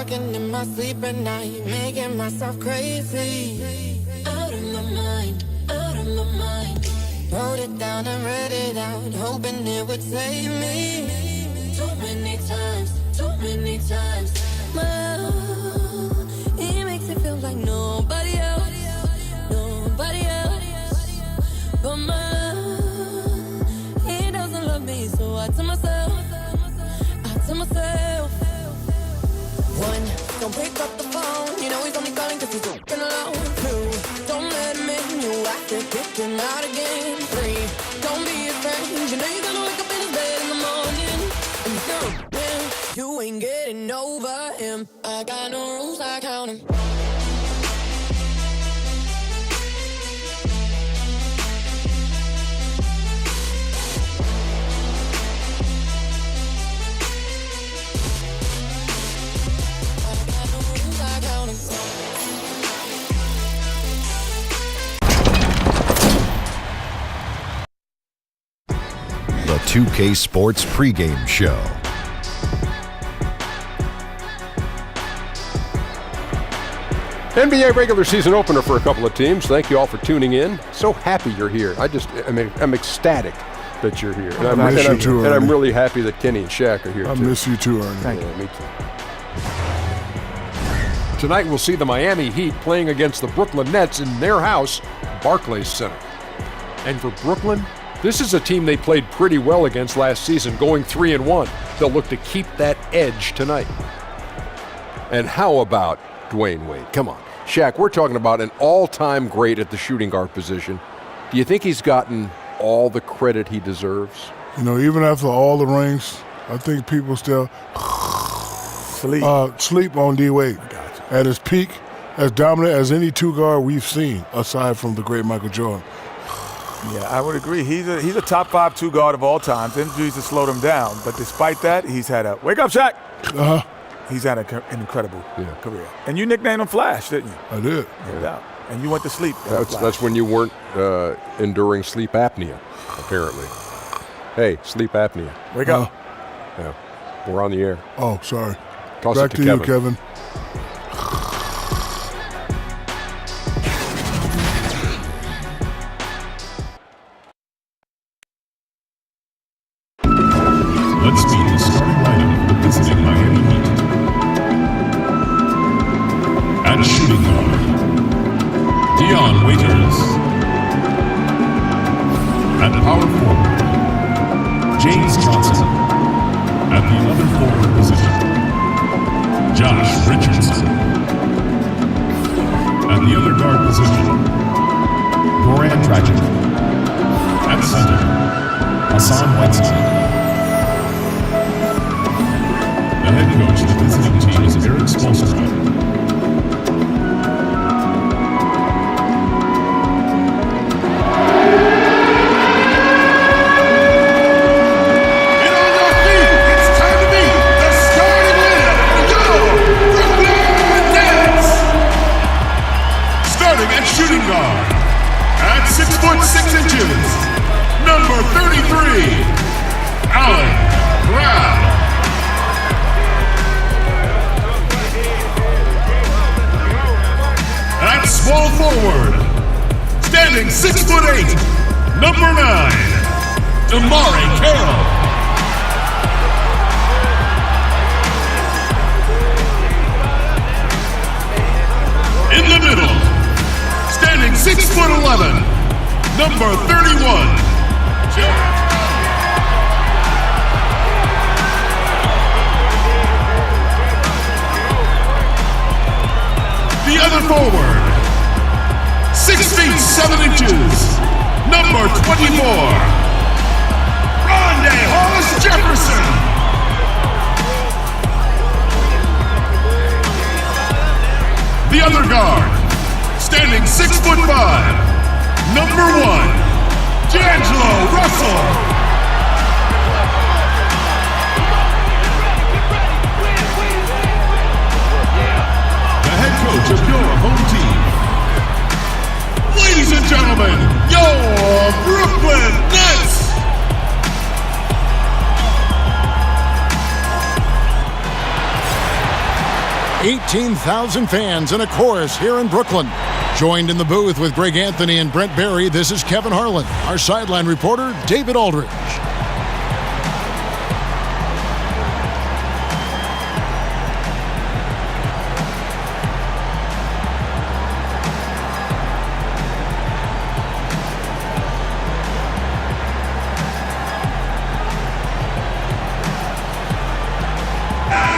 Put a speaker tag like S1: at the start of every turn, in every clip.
S1: talking in my sleep at night, making myself crazy. Out of my mind, out of my mind. Wrote it down and read it out, hoping it would save me. Too many times, my love, he makes it feel like nobody else but my love. He doesn't love me, so I tell myself, one, don't pick up the phone, you know he's only calling cause he's looking alone. Two, don't let him in, you have to kick him out again. Three, don't be his friend, you know you're gonna wake up in his bed in the morning. And four, man, you ain't getting over him. I got no rules, I count him.
S2: The 2K Sports Pregame Show.
S3: NBA regular season opener for a couple of teams. Thank you all for tuning in. So happy you're here. I'm ecstatic that you're here. And I'm really happy that Kenny and Shaq are here, too.
S4: I miss you too, Ernie.
S3: Thank you. Me too. Tonight we'll see the Miami Heat playing against the Brooklyn Nets in their house, Barclays Center. And for Brooklyn, this is a team they played pretty well against last season, going 3-1. They'll look to keep that edge tonight. And how about Dwayne Wade? Come on. Shaq, we're talking about an all-time great at the shooting guard position. Do you think he's gotten all the credit he deserves?
S4: You know, even after all the rings, I think people still sleep on D. Wade. At his peak, as dominant as any two-guard we've seen, aside from the great Michael Jordan.
S5: Yeah, I would agree. He's a top 5 two-guard of all time. Injuries have slowed him down. But despite that, he's had a – wake up, Shaq! He's had an incredible career. And you nicknamed him Flash, didn't you?
S4: I did.
S5: No doubt. And you went to sleep.
S3: That's when you weren't enduring sleep apnea, apparently. Hey, sleep apnea.
S5: Wake up.
S3: Yeah, we're on the air.
S4: Oh, sorry.
S3: Toss
S4: Back
S3: it
S4: to
S3: Kevin.
S4: you, Kevin.
S6: Let's meet the starting lineup for the visiting Miami Heat. At shooting guard, Dion Waiters. At power forward, James Johnson. At the other forward position, Josh Richardson. At the other guard position, Goran Dragic. At center, Hassan Whiteside. The head coach of the visiting team is Eric Spoelstra.
S7: Get on your feet! It's time to meet the starting lineup for your Brooklyn Nets! Starting at shooting guard, at 6'6", number 33, Allen Brown. At small forward, standing 6'8", number 9, Damari Carroll. In the middle, standing 6'11", number 31, the other forward, 6 feet 7 inches, number 24, Rondae Hollis-Jefferson. The other guard, standing 6'5", number 1, D'Angelo Russell. Coach of your home team. Ladies and gentlemen, your Brooklyn Nets.
S8: 18,000 fans and a chorus here in Brooklyn. Joined in the booth with Greg Anthony and Brent Barry, this is Kevin Harlan. Our sideline reporter, David Aldridge.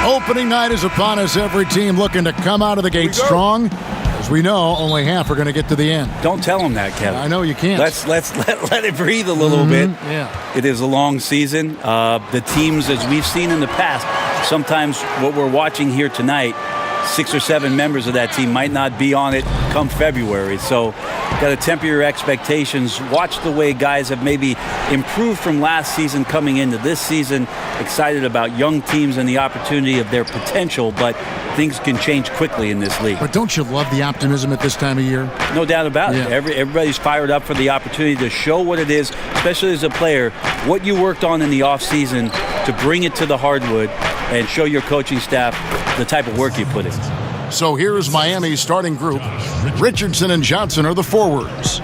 S8: Opening night is upon us. Every team looking to come out of the gate strong. As we know, only half are going to get to the end.
S9: Don't tell them that, Kevin.
S8: I know you can't.
S9: Let it breathe a little bit.
S8: Yeah.
S9: It is a long season. The teams, as we've seen in the past, sometimes what we're watching here tonight, 6 or 7 members of that team might not be on it come February. So got to temper your expectations. Watch the way guys have maybe improved from last season coming into this season. Excited about young teams and the opportunity of their potential, but things can change quickly in this league.
S8: But don't you love the optimism at this time of year?
S9: No doubt about it. Everybody's fired up for the opportunity to show what it is, especially as a player, what you worked on in the offseason to bring it to the hardwood and show your coaching staff the type of work you put in.
S8: So here's Miami's starting group. Richardson and Johnson are the forwards.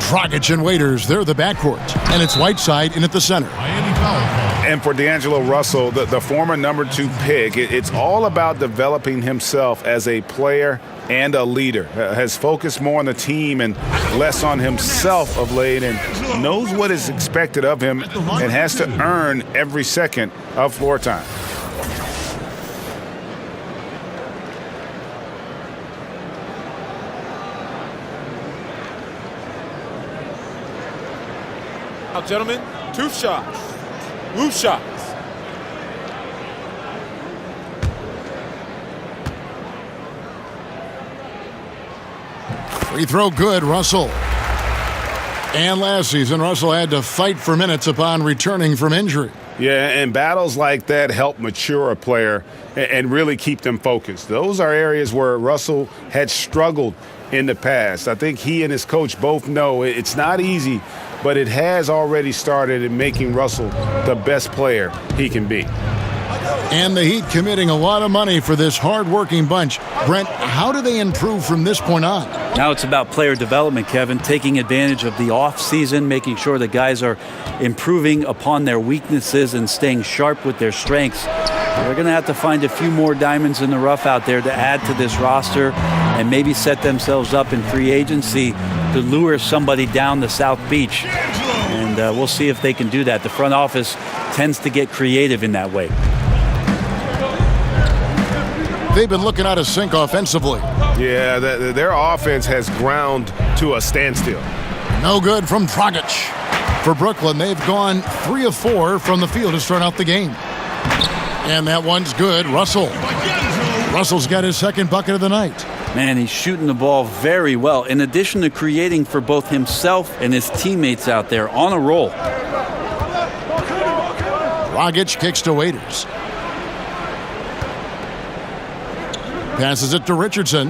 S8: Dragic and Waiters, they're the backcourt. And it's Whiteside in at the center.
S10: And for D'Angelo Russell, the former number 2 pick, it's all about developing himself as a player and a leader. Has focused more on the team and less on himself of late, and knows what is expected of him and has to earn every second of floor time.
S5: Now, gentlemen, 2 shots. Loose shots.
S8: Free throw good, Russell. And last season, Russell had to fight for minutes upon returning from injury.
S10: Yeah, and battles like that help mature a player and really keep them focused. Those are areas where Russell had struggled in the past. I think he and his coach both know it's not easy, but it has already started in making Russell the best player he can be.
S8: And the Heat committing a lot of money for this hard-working bunch. Brent, how do they improve from this point on?
S9: Now it's about player development, Kevin, taking advantage of the off-season, making sure that guys are improving upon their weaknesses and staying sharp with their strengths. They're going to have to find a few more diamonds in the rough out there to add to this roster and maybe set themselves up in free agency to lure somebody down the South Beach. And we'll see if they can do that. The front office tends to get creative in that way.
S8: They've been looking out of sync offensively.
S10: Yeah, their offense has ground to a standstill.
S8: No good from Dragic. For Brooklyn, they've gone 3 of 4 from the field to start out the game. And that one's good. Russell's got his second bucket of the night.
S9: Man, he's shooting the ball very well, in addition to creating for both himself and his teammates out there on a roll.
S8: Dragic kicks to Waiters. Passes it to Richardson.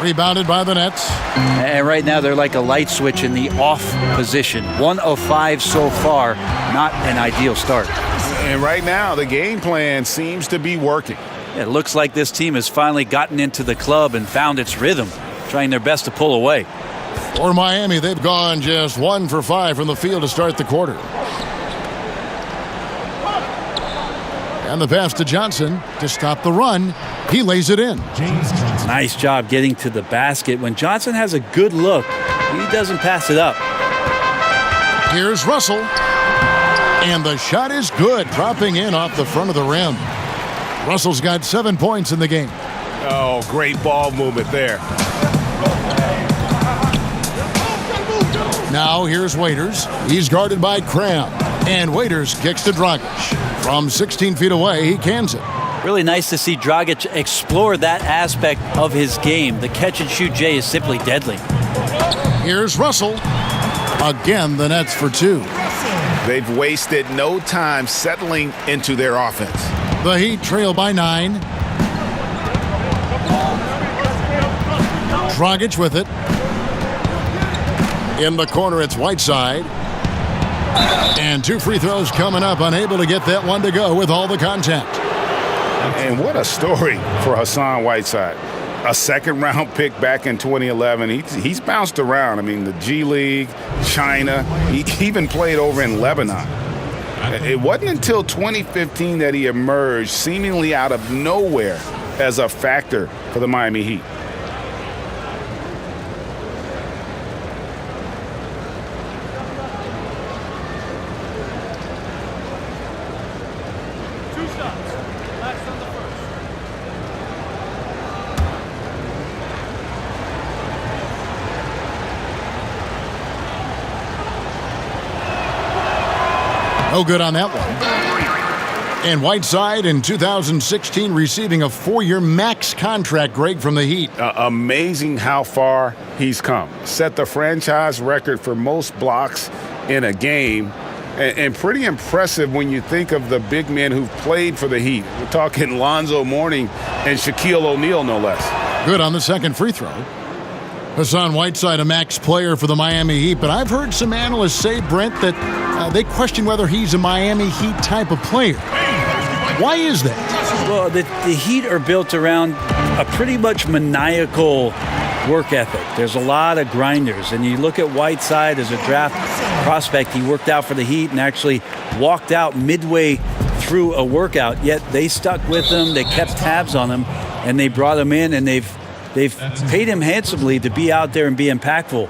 S8: Rebounded by the Nets.
S9: And right now they're like a light switch in the off position. 1 of 5 so far. Not an ideal start.
S10: And right now the game plan seems to be working.
S9: It looks like this team has finally gotten into the club and found its rhythm, trying their best to pull away.
S8: For Miami, they've gone just 1 for 5 from the field to start the quarter. And the pass to Johnson to stop the run. He lays it in.
S9: Nice job getting to the basket. When Johnson has a good look, he doesn't pass it up.
S8: Here's Russell. And the shot is good, dropping in off the front of the rim. Russell's got 7 points in the game.
S10: Oh, great ball movement there.
S8: Now here's Waiters. He's guarded by Cram. And Waiters kicks to Dragic. From 16 feet away, he cans it.
S9: Really nice to see Dragic explore that aspect of his game. The catch-and-shoot J is simply deadly.
S8: Here's Russell. Again, the Nets for 2.
S10: They've wasted no time settling into their offense.
S8: The Heat trail by 9. Dragic with it. In the corner, it's Whiteside. And 2 free throws coming up, unable to get that one to go with all the contact.
S10: And what a story for Hassan Whiteside. A second-round pick back in 2011. He's bounced around. I mean, the G League, China. He even played over in Lebanon. It wasn't until 2015 that he emerged seemingly out of nowhere as a factor for the Miami Heat.
S8: No good on that one. And Whiteside in 2016 receiving a 4-year max contract, Greg, from the Heat.
S10: Amazing how far he's come. Set the franchise record for most blocks in a game. And pretty impressive when you think of the big men who've played for the Heat. We're talking Lonzo Mourning and Shaquille O'Neal, no less.
S8: Good on the second free throw. Hassan Whiteside, a max player for the Miami Heat, but I've heard some analysts say, Brent, that they question whether he's a Miami Heat type of player. Why is that?
S9: Well, the Heat are built around a pretty much maniacal work ethic. There's a lot of grinders, and you look at Whiteside as a draft prospect. He worked out for the Heat and actually walked out midway through a workout, yet they stuck with him, they kept tabs on him, and they brought him in, and they've paid him handsomely to be out there and be impactful.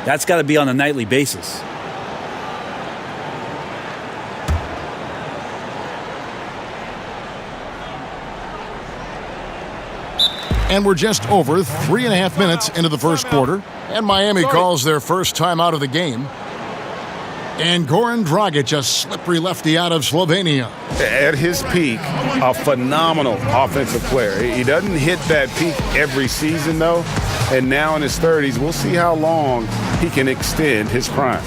S9: That's got to be on a nightly basis.
S8: And we're just over 3.5 minutes into the first quarter, and Miami calls their first time out of the game. And Goran Dragic, a slippery lefty out of Slovenia.
S10: At his peak, a phenomenal offensive player. He doesn't hit that peak every season, though. And now in his 30s, we'll see how long he can extend his prime.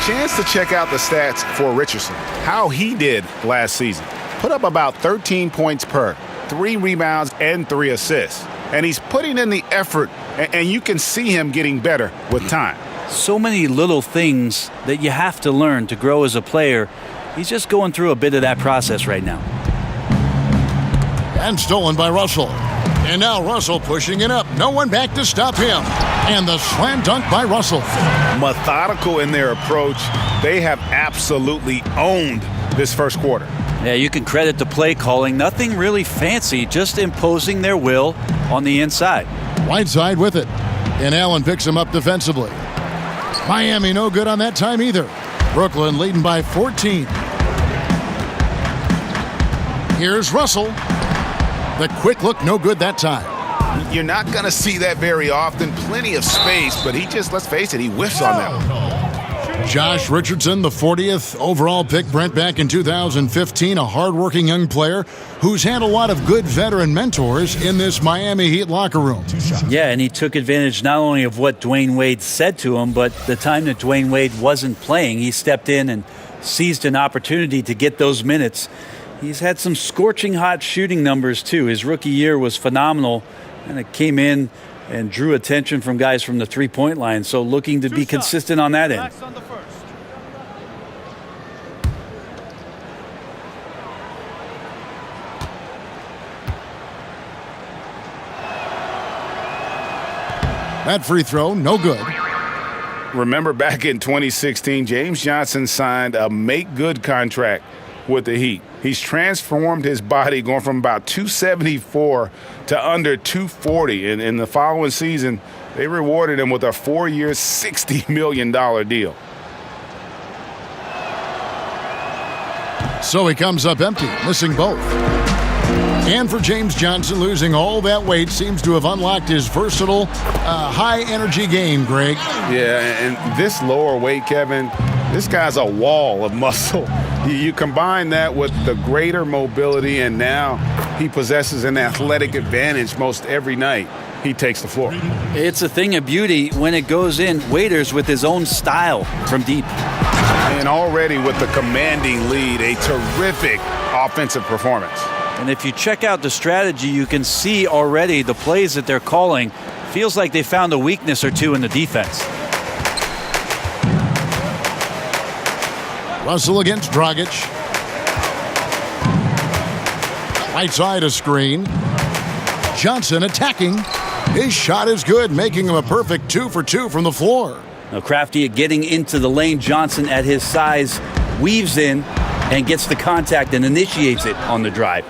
S10: Chance to check out the stats for Richardson, how he did last season. Put up about 13 points per, 3 rebounds, and 3 assists. And he's putting in the effort, and you can see him getting better with time.
S9: So many little things that you have to learn to grow as a player. He's just going through a bit of that process right now.
S8: And stolen by Russell. And now Russell pushing it up. No one back to stop him. And the slam dunk by Russell.
S10: Methodical in their approach. They have absolutely owned this first quarter.
S9: Yeah, you can credit the play calling. Nothing really fancy, just imposing their will on the inside.
S8: Whiteside with it. And Allen picks him up defensively. Miami no good on that time either. Brooklyn leading by 14. Here's Russell. The quick look, no good that time.
S10: You're not going to see that very often. Plenty of space, but he just, let's face it, he whiffs on that one.
S8: Josh Richardson, the 40th overall pick, Brent, back in 2015, a hardworking young player who's had a lot of good veteran mentors in this Miami Heat locker room.
S9: Yeah, and he took advantage not only of what Dwayne Wade said to him, but the time that Dwayne Wade wasn't playing, he stepped in and seized an opportunity to get those minutes. He's had some scorching hot shooting numbers, too. His rookie year was phenomenal, and it came in and drew attention from guys from the three-point line. So looking to be consistent on that end.
S8: That free throw, no good.
S10: Remember back in 2016, James Johnson signed a make-good contract with the Heat. He's transformed his body, going from about 274 to under 240. And in the following season, they rewarded him with a 4-year, $60 million deal.
S8: So he comes up empty, missing both. And for James Johnson, losing all that weight seems to have unlocked his versatile, high-energy game, Greg.
S10: Yeah, and this lower weight, Kevin, this guy's a wall of muscle. You combine that with the greater mobility, and now he possesses an athletic advantage most every night he takes the floor.
S9: It's a thing of beauty when it goes in. Waiters with his own style from deep.
S10: And already with the commanding lead, a terrific offensive performance.
S9: And if you check out the strategy, you can see already the plays that they're calling. Feels like they found a weakness or two in the defense.
S8: Russell against Dragic. Right side a screen. Johnson attacking. His shot is good, making him a perfect 2 for 2 from the floor.
S9: Now Crafty getting into the lane. Johnson at his size weaves in and gets the contact and initiates it on the drive.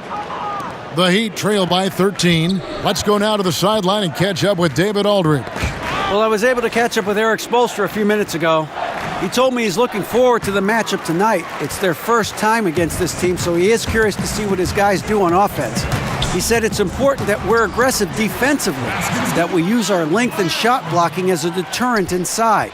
S8: The Heat trail by 13. Let's go now to the sideline and catch up with David Aldridge.
S11: Well, I was able to catch up with Eric Spoelstra a few minutes ago. He told me he's looking forward to the matchup tonight. It's their first time against this team, so he is curious to see what his guys do on offense. He said it's important that we're aggressive defensively, that we use our length and shot blocking as a deterrent inside.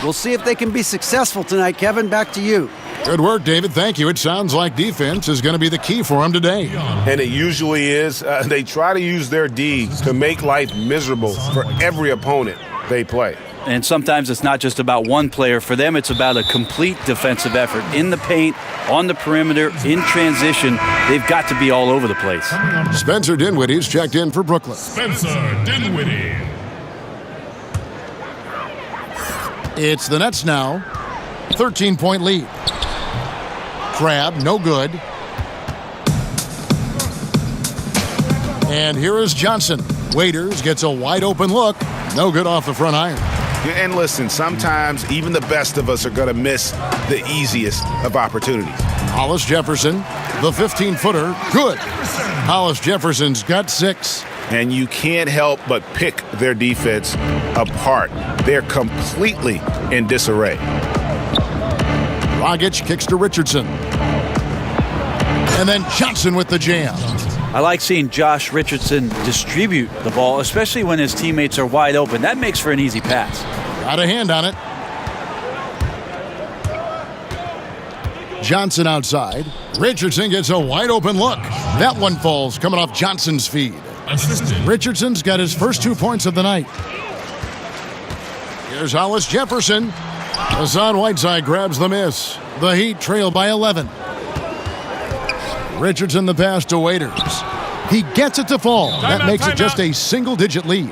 S11: We'll see if they can be successful tonight. Kevin, back to you.
S8: Good work, David. Thank you. It sounds like defense is going to be the key for them today.
S10: And it usually is. They try to use their D to make life miserable for every opponent they play.
S9: And sometimes it's not just about one player. For them, it's about a complete defensive effort. In the paint, on the perimeter, in transition, they've got to be all over the place.
S8: Spencer Dinwiddie's checked in for Brooklyn.
S6: Spencer Dinwiddie.
S8: It's the Nets now. 13-point lead. Crab, no good. And here is Johnson. Waiters gets a wide open look. No good off the front iron.
S10: And listen, sometimes even the best of us are going to miss the easiest of opportunities.
S8: Hollis-Jefferson, the 15-footer, good. Hollis-Jefferson's got 6.
S10: And you can't help but pick their defense apart. They're completely in disarray.
S8: Dragic kicks to Richardson. And then Johnson with the jam.
S9: I like seeing Josh Richardson distribute the ball, especially when his teammates are wide open. That makes for an easy pass.
S8: Got a hand on it. Johnson outside. Richardson gets a wide open look. That one falls coming off Johnson's feed. Richardson's got his first 2 points of the night. Here's Hollis-Jefferson. Hassan Whiteside grabs the miss. The Heat trail by 11. Richardson the pass to Waiters. He gets it to fall. That makes it just a single-digit lead.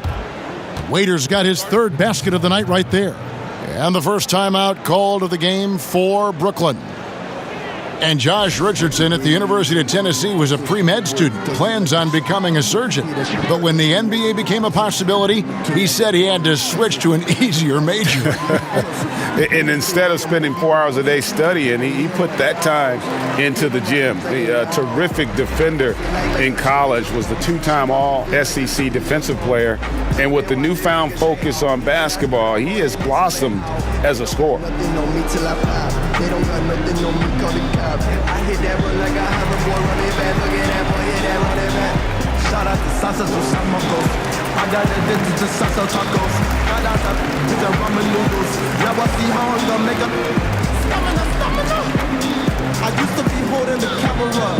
S8: Waiters got his third basket of the night right there. And the first timeout called of the game for Brooklyn. And Josh Richardson at the University of Tennessee was a pre-med student, plans on becoming a surgeon. But when the NBA became a possibility, he said he had to switch to an easier major.
S10: And instead of spending 4 hours a day studying, he put that time into the gym. A terrific defender in college, was the 2-time All-SEC defensive player. And with the newfound focus on basketball, he has blossomed as a scorer.
S1: They don't got nothing on me, call it cop. I hit that run like a hoverboard, run it back, look at that boy, hit that, run it back. Shout out to Sasa Susamokos. I got addicted to Sasa tacos. Shout out to the ramen noodles. Now I see how I'm gonna make a stamina. I used to be holding the camera.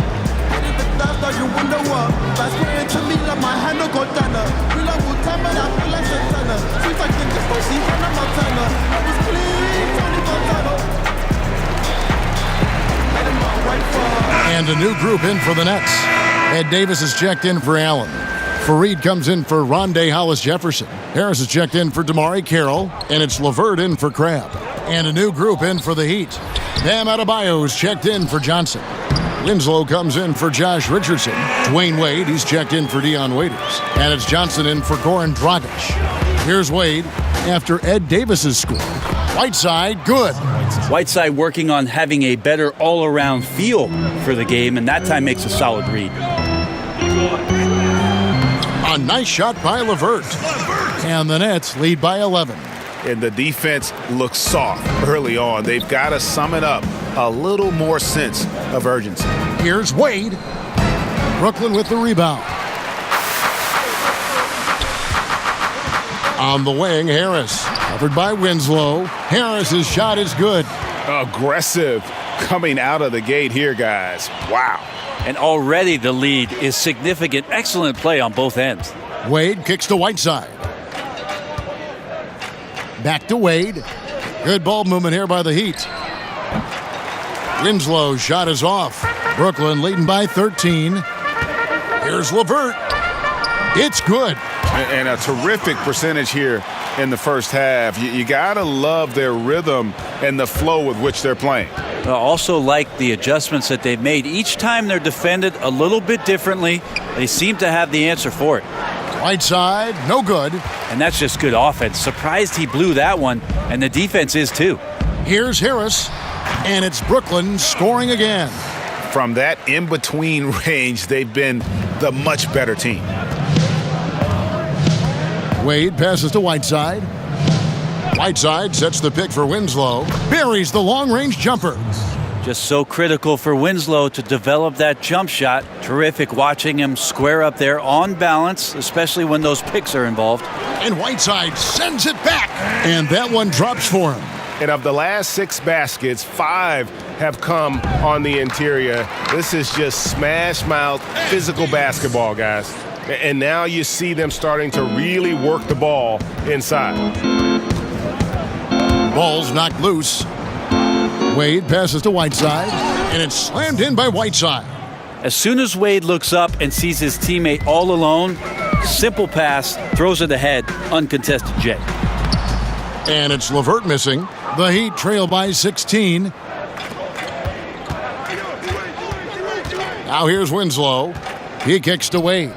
S1: Hit the dust, now you wonder what. That's spraying to me like my hand no go down. Feel like Wu-Tama, I feel like Santana. Sweet like the just she Hannah Montana. I was clean, Tony Montana.
S8: And a new group in for the Nets. Ed Davis is checked in for Allen. Fareed comes in for Rondae Hollis-Jefferson. Harris is checked in for Damari Carroll. And it's LeVert in for Crab. And a new group in for the Heat. Bam Adebayo is checked in for Johnson. Winslow comes in for Josh Richardson. Dwayne Wade, he's checked in for Dion Waiters. And it's Johnson in for Goran Dragic. Here's Wade after Ed Davis's score. Whiteside, good.
S9: Whiteside working on having a better all-around feel for the game, and that time makes a solid read.
S8: A nice shot by LeVert. And the Nets lead by 11.
S10: And the defense looks soft early on. They've got to sum it up a little more sense of urgency.
S8: Here's Wade. Brooklyn with the rebound. On the wing, Harris. Covered by Winslow. Harris's shot is good.
S10: Aggressive coming out of the gate here, guys. Wow.
S9: And already the lead is significant. Excellent play on both ends.
S8: Wade kicks to Whiteside. Back to Wade. Good ball movement here by the Heat. Winslow's shot is off. Brooklyn leading by 13. Here's LeVert. It's good.
S10: And a terrific percentage here in the first half. You got to love their rhythm and the flow with which they're playing.
S9: I also like the adjustments that they've made. Each time they're defended a little bit differently, they seem to have the answer for it.
S8: Whiteside, no good.
S9: And that's just good offense. Surprised he blew that one, and the defense is too.
S8: Here's Harris, and it's Brooklyn scoring again.
S10: From that in-between range, they've been the much better team.
S8: Wade passes to Whiteside. Whiteside sets the pick for Winslow. Buries the long-range jumper.
S9: Just so critical for Winslow to develop that jump shot. Terrific watching him square up there on balance, especially when those picks are involved.
S8: And Whiteside sends it back. And that one drops for him.
S12: And of the last 6 baskets, 5 have come on the interior. This is just smash-mouth physical basketball, guys. And now you see them starting to really work the ball inside.
S8: Ball's knocked loose. Wade passes to Whiteside, and it's slammed in by Whiteside.
S9: As soon as Wade looks up and sees his teammate all alone, simple pass, throws it ahead, uncontested J.
S8: And it's LeVert missing. The Heat trail by 16. Now here's Winslow. He kicks to Wade.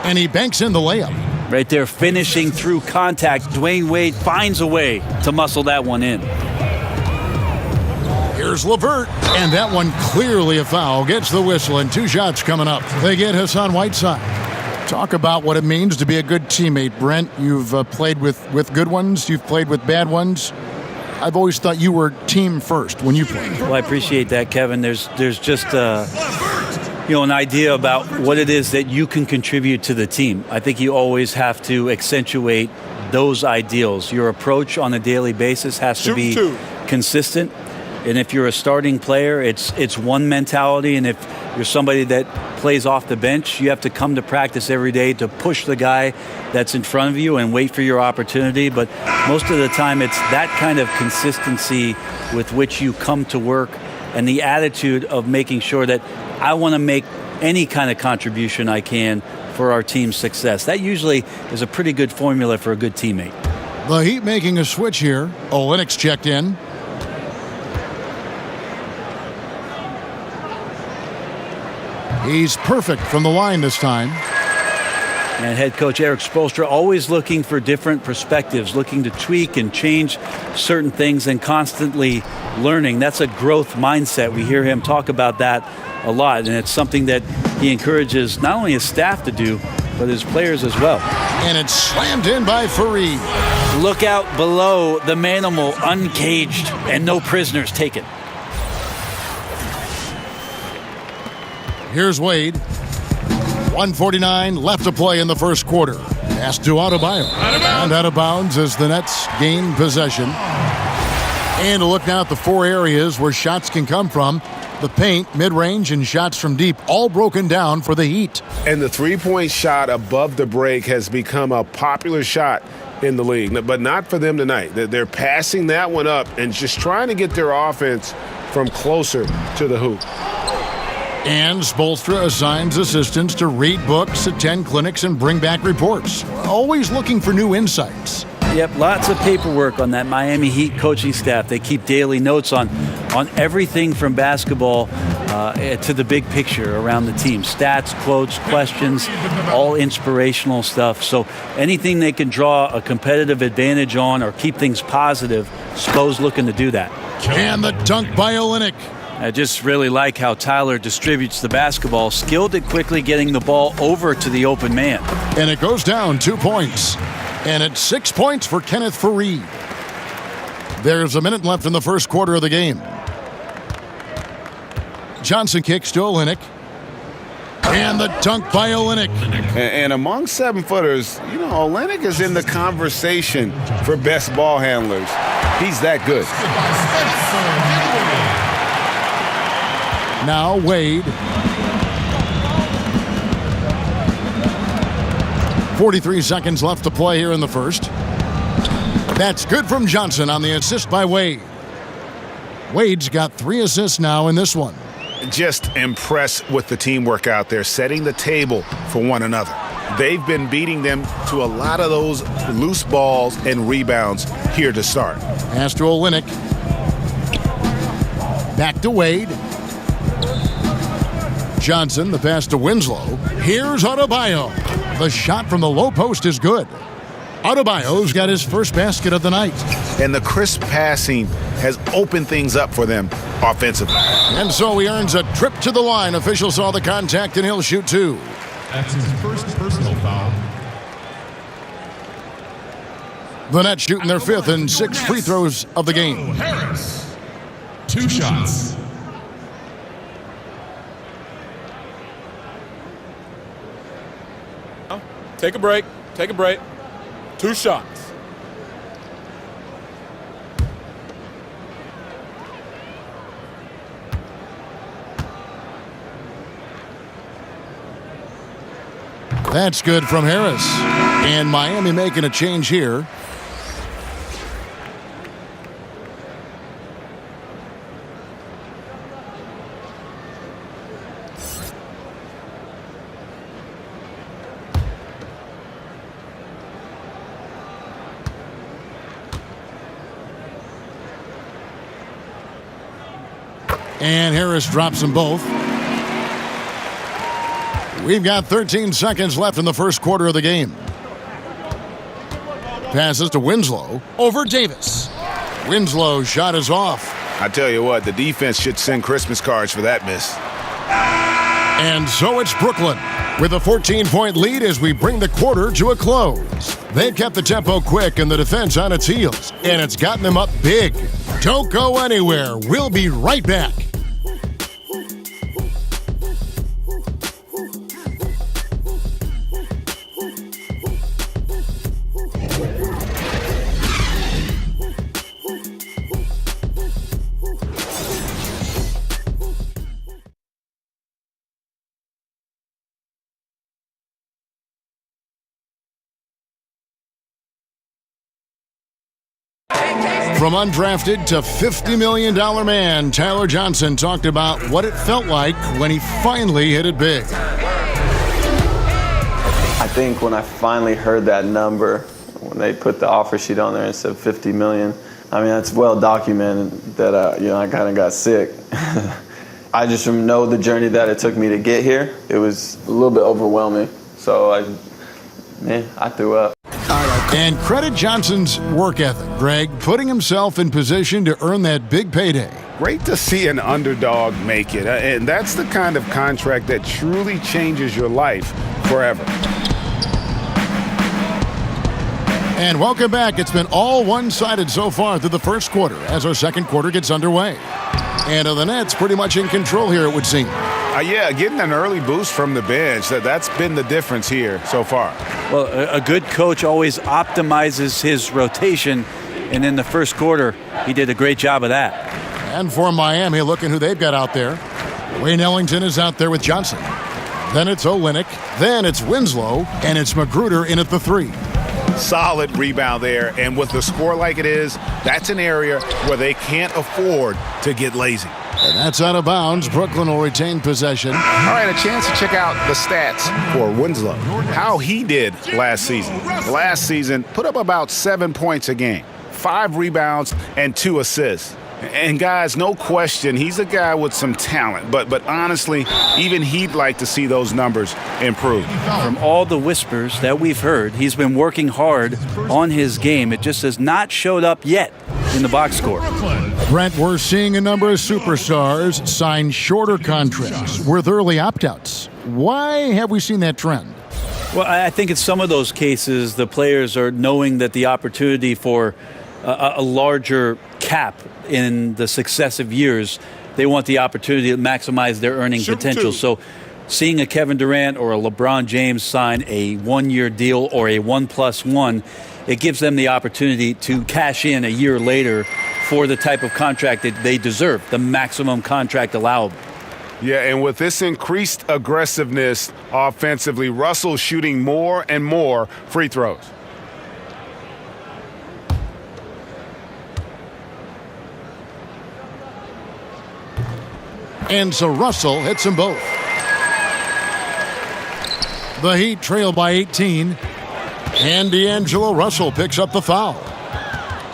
S8: And he banks in the layup.
S9: Right there, finishing through contact. Dwayne Wade finds a way to muscle that one in.
S8: Here's LeVert, and that one clearly a foul. Gets the whistle, and 2 shots coming up. They get Hassan Whiteside. Talk about what it means to be a good teammate, Brent. You've played with good ones. You've played with bad ones. I've always thought you were team first when you played.
S9: Well, I appreciate that, Kevin. There's just an idea about what it is that you can contribute to the team. I think you always have to accentuate those ideals. Your approach on a daily basis has to be consistent. And if you're a starting player, it's one mentality. And if you're somebody that plays off the bench, you have to come to practice every day to push the guy that's in front of you and wait for your opportunity. But most of the time, it's that kind of consistency with which you come to work and the attitude of making sure that I want to make any kind of contribution I can for our team's success. That usually is a pretty good formula for a good teammate.
S8: The Heat making a switch here. Olynyk's checked in. He's perfect from the line this time.
S9: And head coach Erik Spoelstra always looking for different perspectives, looking to tweak and change certain things and constantly learning. That's a growth mindset. We hear him talk about that a lot, and it's something that he encourages not only his staff to do, but his players as well.
S8: And it's slammed in by Fareed.
S9: Look out below, the Manimal uncaged and no prisoners taken.
S8: Here's Wade. 1:49 left to play in the first quarter. Pass to Adebayo. And out of bounds as the Nets gain possession. And a look now at the 4 areas where shots can come from. The paint, mid-range, and shots from deep, all broken down for the Heat.
S12: And the three-point shot above the break has become a popular shot in the league, but not for them tonight. They're passing that one up and just trying to get their offense from closer to the hoop.
S8: And Spoelstra assigns assistants to read books, attend clinics, and bring back reports. Always looking for new insights.
S9: Yep, lots of paperwork on that Miami Heat coaching staff. They keep daily notes on everything from basketball to the big picture around the team. Stats, quotes, questions, all inspirational stuff. So anything they can draw a competitive advantage on or keep things positive, Spo's looking to do that.
S8: And the dunk by Olynyk.
S9: I just really like how Tyler distributes the basketball, skilled at quickly getting the ball over to the open man.
S8: And it goes down 2 points. And it's 6 points for Kenneth Fareed. There's a minute left in the first quarter of the game. Johnson kicks to Olynyk. And the dunk by Olynyk.
S10: And among 7-footers, Olynyk is in the conversation for best ball handlers. He's that good.
S8: Now Wade. 43 seconds left to play here in the first. That's good from Johnson on the assist by Wade. Wade's got 3 assists now in this one.
S10: Just impressed with the teamwork out there, setting the table for one another. They've been beating them to a lot of those loose balls and rebounds here to start.
S8: Pass to Olynyk. Back to Wade. Johnson, the pass to Winslow. Here's Adebayo. The shot from the low post is good. Adebayo's got his first basket of the night.
S10: And the crisp passing has opened things up for them offensively.
S8: And so he earns a trip to the line. Official saw the contact, and he'll shoot 2.
S6: That's his first personal foul.
S8: The Nets shooting their 5th and 6th free throws of the game.
S6: Harris. 2 shots.
S5: Take a break. Take a break. 2 shots.
S8: That's good from Harris. And Miami making a change here. And Harris drops them both. We've got 13 seconds left in the first quarter of the game. Passes to Winslow over Davis. Winslow's shot is off.
S10: I tell you what, the defense should send Christmas cards for that miss.
S8: And so it's Brooklyn with a 14-point lead as we bring the quarter to a close. They've kept the tempo quick and the defense on its heels, and it's gotten them up big. Don't go anywhere. We'll be right back. From undrafted to $50 million man, Tyler Johnson talked about what it felt like when he finally hit it big.
S13: I think when I finally heard that number, when they put the offer sheet on there and said $50 million, I mean, that's well documented that, I kind of got sick. I just know the journey that it took me to get here. It was a little bit overwhelming. So, I threw up.
S8: And credit Johnson's work ethic, Greg, putting himself in position to earn that big payday.
S10: Great to see an underdog make it, and that's the kind of contract that truly changes your life forever.
S8: And welcome back. It's been all one-sided so far through the first quarter as our second quarter gets underway. And the Nets pretty much in control here, it would seem.
S10: Yeah, getting an early boost from the bench, that's been the difference here so far.
S9: Well, a good coach always optimizes his rotation, and in the first quarter, he did a great job of that.
S8: And for Miami, looking who they've got out there. Wayne Ellington is out there with Johnson. Then it's Olynyk. Then it's Winslow. And it's Magruder in at the 3.
S10: Solid rebound there, and with the score like it is, that's an area where they can't afford to get lazy.
S8: And that's out of bounds. Brooklyn will retain possession.
S10: All right, a chance to check out the stats for Winslow. How he did last season. Last season, put up about 7 points a game, 5 rebounds, and 2 assists. And guys, no question, he's a guy with some talent. But honestly, even he'd like to see those numbers improve.
S9: From all the whispers that we've heard, he's been working hard on his game. It just has not showed up yet in the box score.
S8: Brent, we're seeing a number of superstars sign shorter contracts with early opt-outs. Why have we seen that trend?
S9: Well, I think in some of those cases, the players are knowing that the opportunity for a larger cap in the successive years. They want the opportunity to maximize their earning potential. So seeing a Kevin Durant or a LeBron James sign a 1-year deal or a 1+1, it gives them the opportunity to cash in a year later for the type of contract that they deserve, the maximum contract allowable.
S10: Yeah, and with this increased aggressiveness offensively, Russell's shooting more and more free throws.
S8: And so Russell hits them both. The Heat trail by 18. And D'Angelo Russell picks up the foul.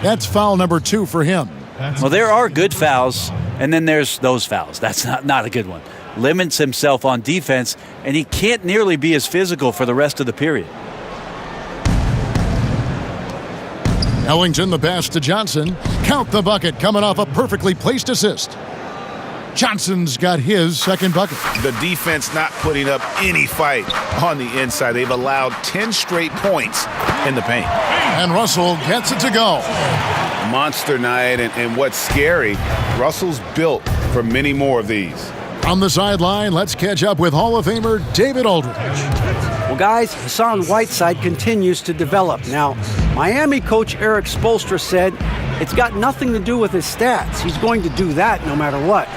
S8: That's foul number 2 for him.
S9: Well, there are good fouls, and then there's those fouls. That's not a good one. Limits himself on defense, and he can't nearly be as physical for the rest of the period.
S8: Ellington the pass to Johnson. Count the bucket coming off a perfectly placed assist. Johnson's got his second bucket.
S10: The defense not putting up any fight on the inside. They've allowed 10 straight points in the paint.
S8: And Russell gets it to go.
S10: Monster night, and what's scary, Russell's built for many more of these.
S8: On the sideline, let's catch up with Hall of Famer David Aldridge.
S11: Well, guys, Hassan Whiteside continues to develop. Now, Miami coach Eric Spoelstra said it's got nothing to do with his stats. He's going to do that no matter what.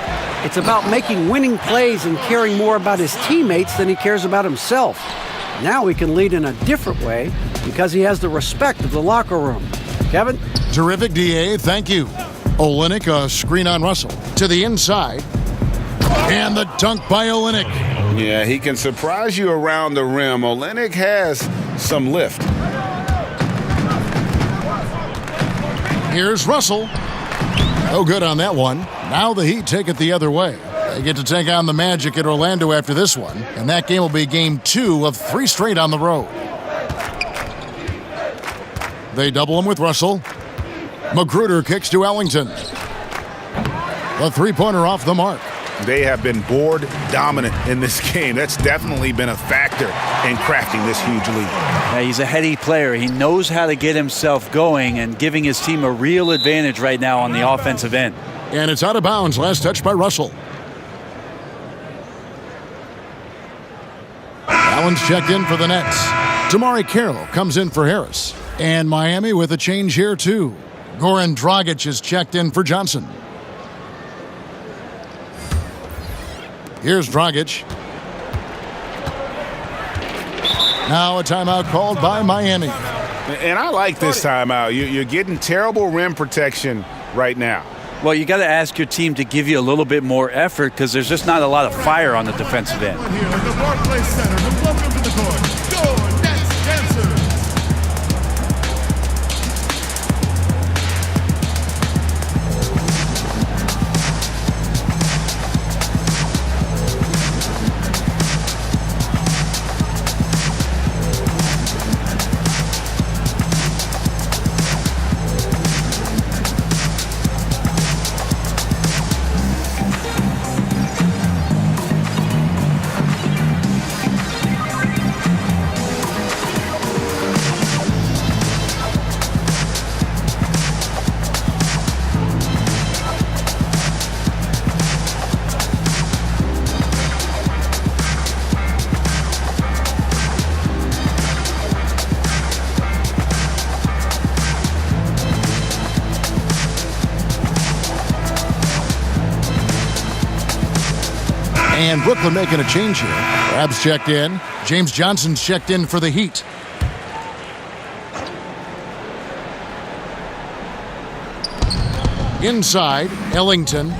S11: It's about making winning plays and caring more about his teammates than he cares about himself. Now he can lead in a different way because he has the respect of the locker room. Kevin?
S8: Terrific, D.A. Thank you. Olynyk, a screen on Russell. To the inside. And the dunk by Olynyk.
S10: Yeah, he can surprise you around the rim. Olynyk has some lift.
S8: Here's Russell. No good on that one. Now the Heat take it the other way. They get to take on the Magic at Orlando after this one, and that game will be game 2 of 3 straight on the road. They double him with Russell. Magruder kicks to Ellington. The three-pointer off the mark.
S10: They have been board dominant in this game. That's definitely been a factor in crafting this huge lead.
S9: Yeah, he's a heady player. He knows how to get himself going and giving his team a real advantage right now on the offensive end.
S8: And it's out of bounds. Last touch by Russell. Allen's checked in for the Nets. Damari Carroll comes in for Harris. And Miami with a change here, too. Goran Dragic is checked in for Johnson. Here's Dragic. Now a timeout called by Miami.
S10: And I like this timeout. You're getting terrible rim protection right now.
S9: Well, you got to ask your team to give you a little bit more effort because there's just not a lot of fire on the defensive end.
S7: Here at the Barclays Center, and welcome to the court, your Nets dancers.
S8: And Brooklyn making a change here. Rab's checked in. James Johnson's checked in for the Heat. Inside, Ellington.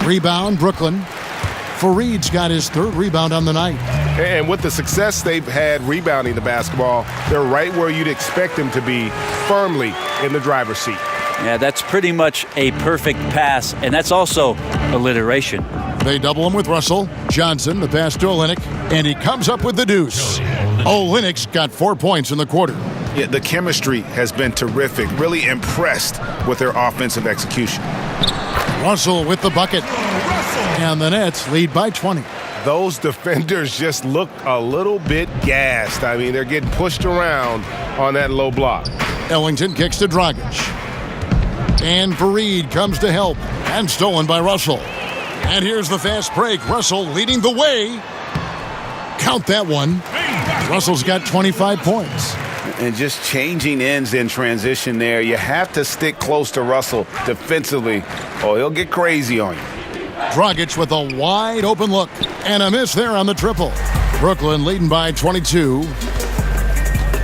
S8: Rebound, Brooklyn. Fareed's got his 3rd rebound on the night.
S12: And with the success they've had rebounding the basketball, they're right where you'd expect them to be, firmly in the driver's seat.
S9: Yeah, that's pretty much a perfect pass, and that's also alliteration.
S8: They double him with Russell. Johnson, the pass to Olynyk, and he comes up with the deuce. Olynyk's got 4 points in the quarter.
S10: Yeah, the chemistry has been terrific. Really impressed with their offensive execution.
S8: Russell with the bucket. And the Nets lead by 20.
S12: Those defenders just look a little bit gassed. I mean, they're getting pushed around on that low block.
S8: Ellington kicks to Dragic. And Fareed comes to help. And stolen by Russell. And here's the fast break. Russell leading the way. Count that one. Russell's got 25 points.
S10: And just changing ends in transition there. You have to stick close to Russell defensively, or he'll get crazy on you.
S8: Dragic with a wide open look. And a miss there on the triple. Brooklyn leading by 22.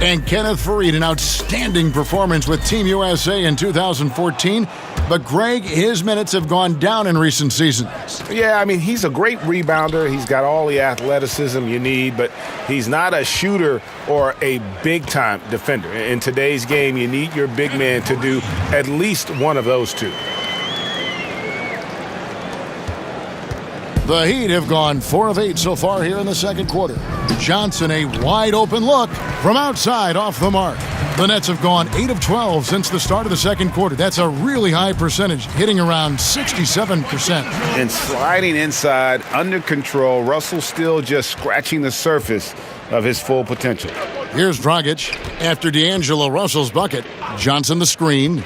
S8: And Kenneth Fareed, an outstanding performance with Team USA in 2014. But, Greg, his minutes have gone down in recent seasons.
S10: Yeah, I mean, he's a great rebounder. He's got all the athleticism you need, but he's not a shooter or a big-time defender. In today's game, you need your big man to do at least one of those two.
S8: The Heat have gone 4 of 8 so far here in the second quarter. Johnson, a wide open look from outside off the mark. The Nets have gone 8 of 12 since the start of the second quarter. That's a really high percentage, hitting around 67%.
S10: And sliding inside, under control, Russell still just scratching the surface of his full potential.
S8: Here's Dragic. After D'Angelo Russell's bucket, Johnson the screen.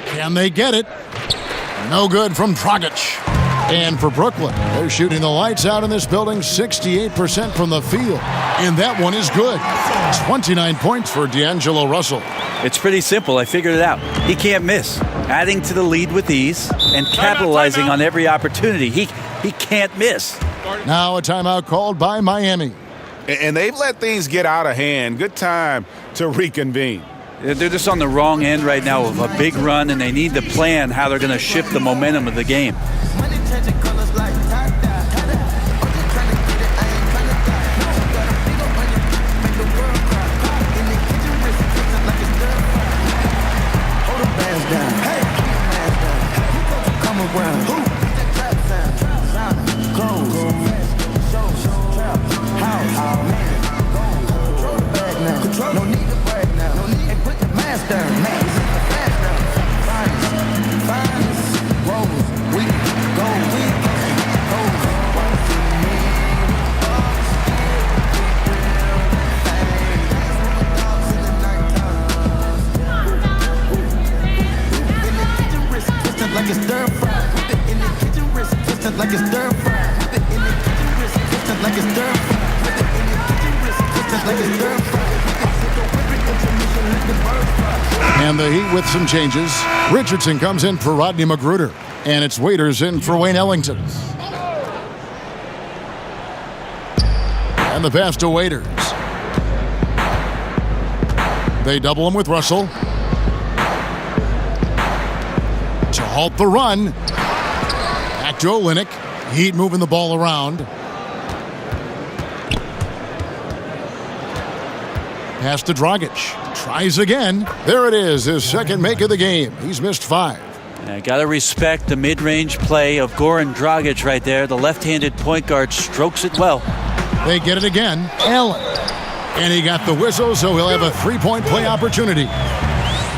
S8: Can they get it? No good from Dragic. And for Brooklyn, they're shooting the lights out in this building, 68% from the field. And that one is good. 29 points for D'Angelo Russell.
S9: It's pretty simple. I figured it out. He can't miss. Adding to the lead with ease and capitalizing on every opportunity. He can't miss.
S8: Now a timeout called by Miami.
S10: And they've let things get out of hand. Good time to reconvene.
S9: They're just on the wrong end right now of a big run, and they need to plan how they're going to shift the momentum of the game.
S8: And the Heat with some changes. Richardson comes in for Rodney Magruder. And it's Waiters in for Wayne Ellington. And the pass to Waiters. They double him with Russell. To halt the run. Back to Olynyk. Heat moving the ball around. Pass to Dragic. Tries again. There it is, his second make of the game. He's missed 5.
S9: Got to respect the mid-range play of Goran Dragic right there. The left-handed point guard strokes it well.
S8: They get it again. Allen. And he got the whistle, so he'll have a three-point play opportunity.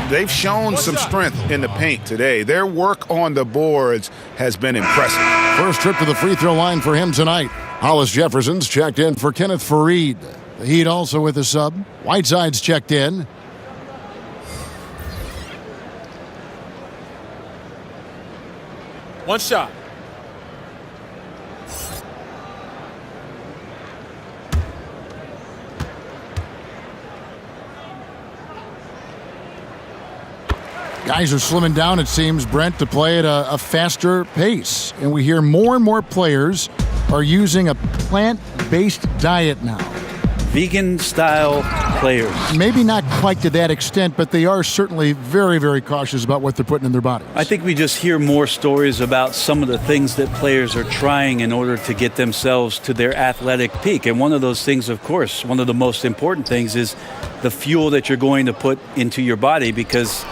S10: They've shown some strength in the paint today. Their work on the boards has been impressive.
S8: First trip to the free throw line for him tonight. Hollis-Jefferson's checked in for Kenneth Fareed. The Heat also with a sub. Whiteside's checked in.
S3: One shot.
S8: Guys are slimming down, it seems, Brent, to play at a faster pace. And we hear more and more players are using a plant-based diet now.
S9: Vegan-style players.
S8: Maybe not quite to that extent, but they are certainly very, very cautious about what they're putting in their bodies.
S9: I think we just hear more stories about some of the things that players are trying in order to get themselves to their athletic peak. And one of those things, of course, one of the most important things is the fuel that you're going to put into your body, because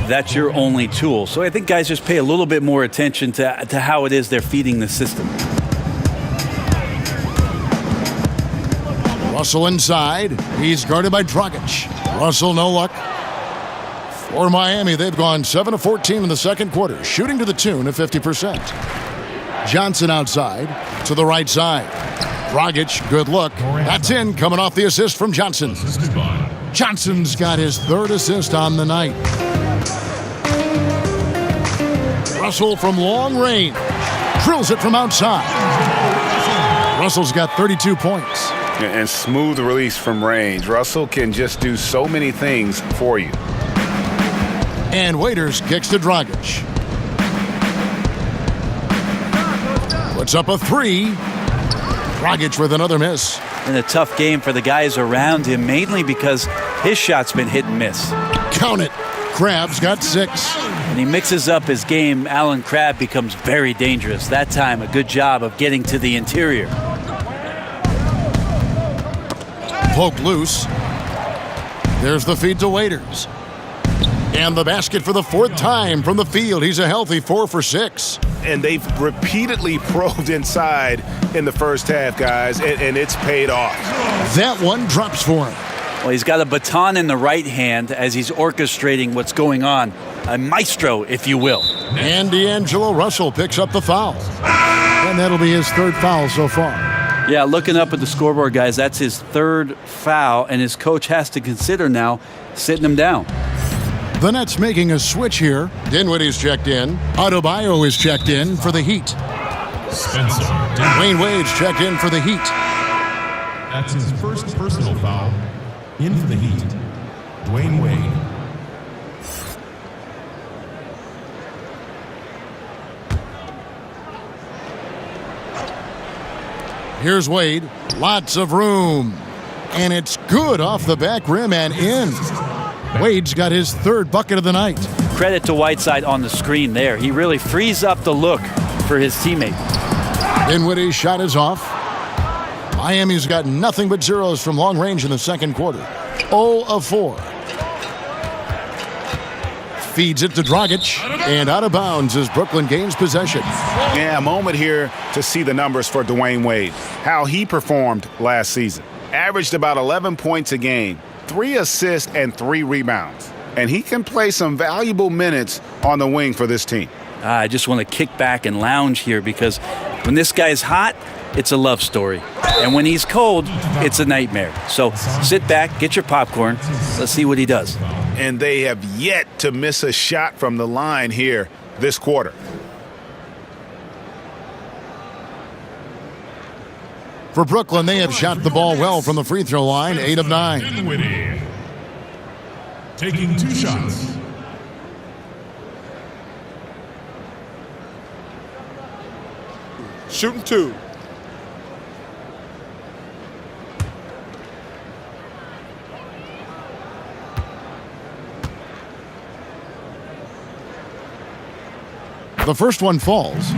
S9: that's your only tool. So I think guys just pay a little bit more attention to how it is they're feeding the system.
S8: Russell inside. He's guarded by Dragic. Russell, no luck. For Miami, they've gone 7 of 14 in the second quarter, shooting to the tune of 50%. Johnson outside to the right side. Dragic, good look. That's in, coming off the assist from Johnson. Johnson's got his third assist on the night. Russell from long range. Drills it from outside. Russell's got 32 points.
S10: And smooth release from range. Russell can just do so many things for you.
S8: And Waiters kicks to Dragic. Puts up a three. Dragic with another miss.
S9: And a tough game for the guys around him, mainly because his shot's been hit and miss.
S8: Count it. Crabbe's got 6.
S9: When he mixes up his game, Allen Crabbe becomes very dangerous. That time, a good job of getting to the interior.
S8: Poke loose. There's the feed to Waiters. And the basket for the 4th time from the field. He's a healthy 4 for 6.
S10: And they've repeatedly probed inside in the first half, guys, and it's paid off.
S8: That one drops for him.
S9: Well, he's got a baton in the right hand as he's orchestrating what's going on. A maestro, if you will.
S8: And D'Angelo Russell picks up the foul. And that'll be his 3rd foul so far.
S9: Yeah, looking up at the scoreboard, guys, that's his 3rd foul, and his coach has to consider now sitting him down.
S8: The Nets making a switch here. Dinwiddie's checked in. Adebayo is checked in for the Heat.
S6: Spencer
S8: Wayne Wade's checked in for the Heat.
S6: That's his first personal foul. In for the Heat, Dwayne Wade.
S8: Here's Wade. Lots of room. And it's good off the back rim and in. Wade's got his 3rd bucket of the night.
S9: Credit to Whiteside on the screen there. He really frees up the look for his teammate.
S8: Dinwiddie's shot is off. Miami's got nothing but zeros from long range in the second quarter. 0 of 4. Feeds it to Dragic. And out of bounds as Brooklyn gains possession.
S10: Yeah, a moment here to see the numbers for Dwayne Wade. How he performed last season. Averaged about 11 points a game. 3 assists and 3 rebounds. And he can play some valuable minutes on the wing for this team.
S9: I just want to kick back and lounge here because when this guy's hot, it's a love story. And when he's cold, it's a nightmare. So sit back, get your popcorn. Let's see what he does.
S10: And they have yet to miss a shot from the line here this quarter.
S8: For Brooklyn, they have shot the ball well from the free throw line, 8 of 9.
S6: Dinwiddie taking 2 shots.
S3: Shooting 2.
S8: The first one falls.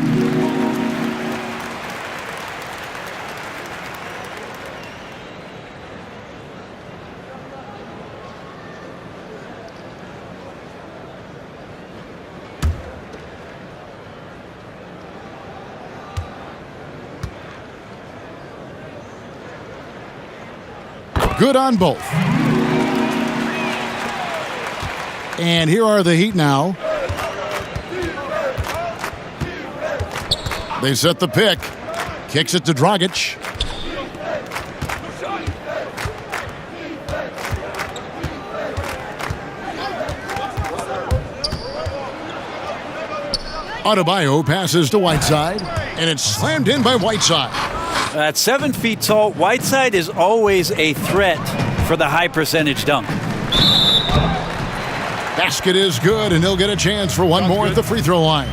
S8: Good on both. And here are the Heat now. They set the pick. Kicks it to Dragic. Adebayo passes to Whiteside, and it's slammed in by Whiteside.
S9: At 7 feet tall, Whiteside is always a threat for the high percentage dunk.
S8: Basket is good, and he'll get a chance for one more at the free throw line.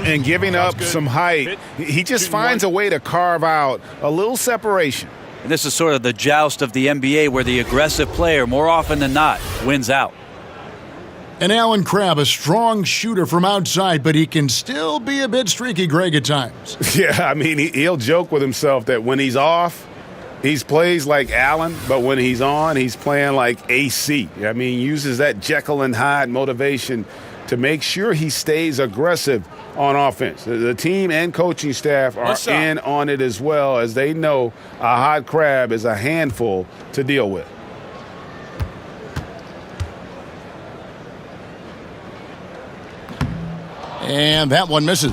S10: And giving up some height, he just finds a way to carve out a little separation.
S9: And this is sort of the joust of the NBA where the aggressive player, more often than not, wins out.
S8: And Allen Crabbe, a strong shooter from outside, but he can still be a bit streaky, Greg, at times.
S10: Yeah, I mean, he'll joke with himself that when he's off, he plays like Allen, but when he's on, he's playing like AC. I mean, he uses that Jekyll and Hyde motivation to make sure he stays aggressive on offense. The team and coaching staff are in on it as well, as they know a hot Crabbe is a handful to deal with.
S8: And that one misses.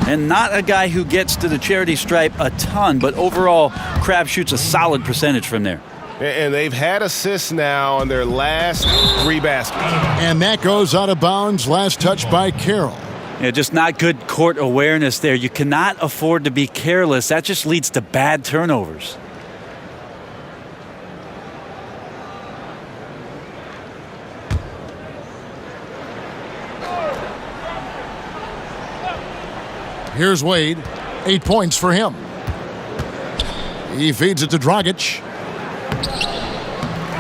S9: And not a guy who gets to the charity stripe a ton, but overall, Crabbe shoots a solid percentage from there.
S12: And they've had assists now on their last 3 baskets.
S8: And that goes out of bounds. Last touch by Carroll.
S9: Yeah, just not good court awareness there. You cannot afford to be careless. That just leads to bad turnovers.
S8: Here's Wade. 8 points for him. He feeds it to Dragic.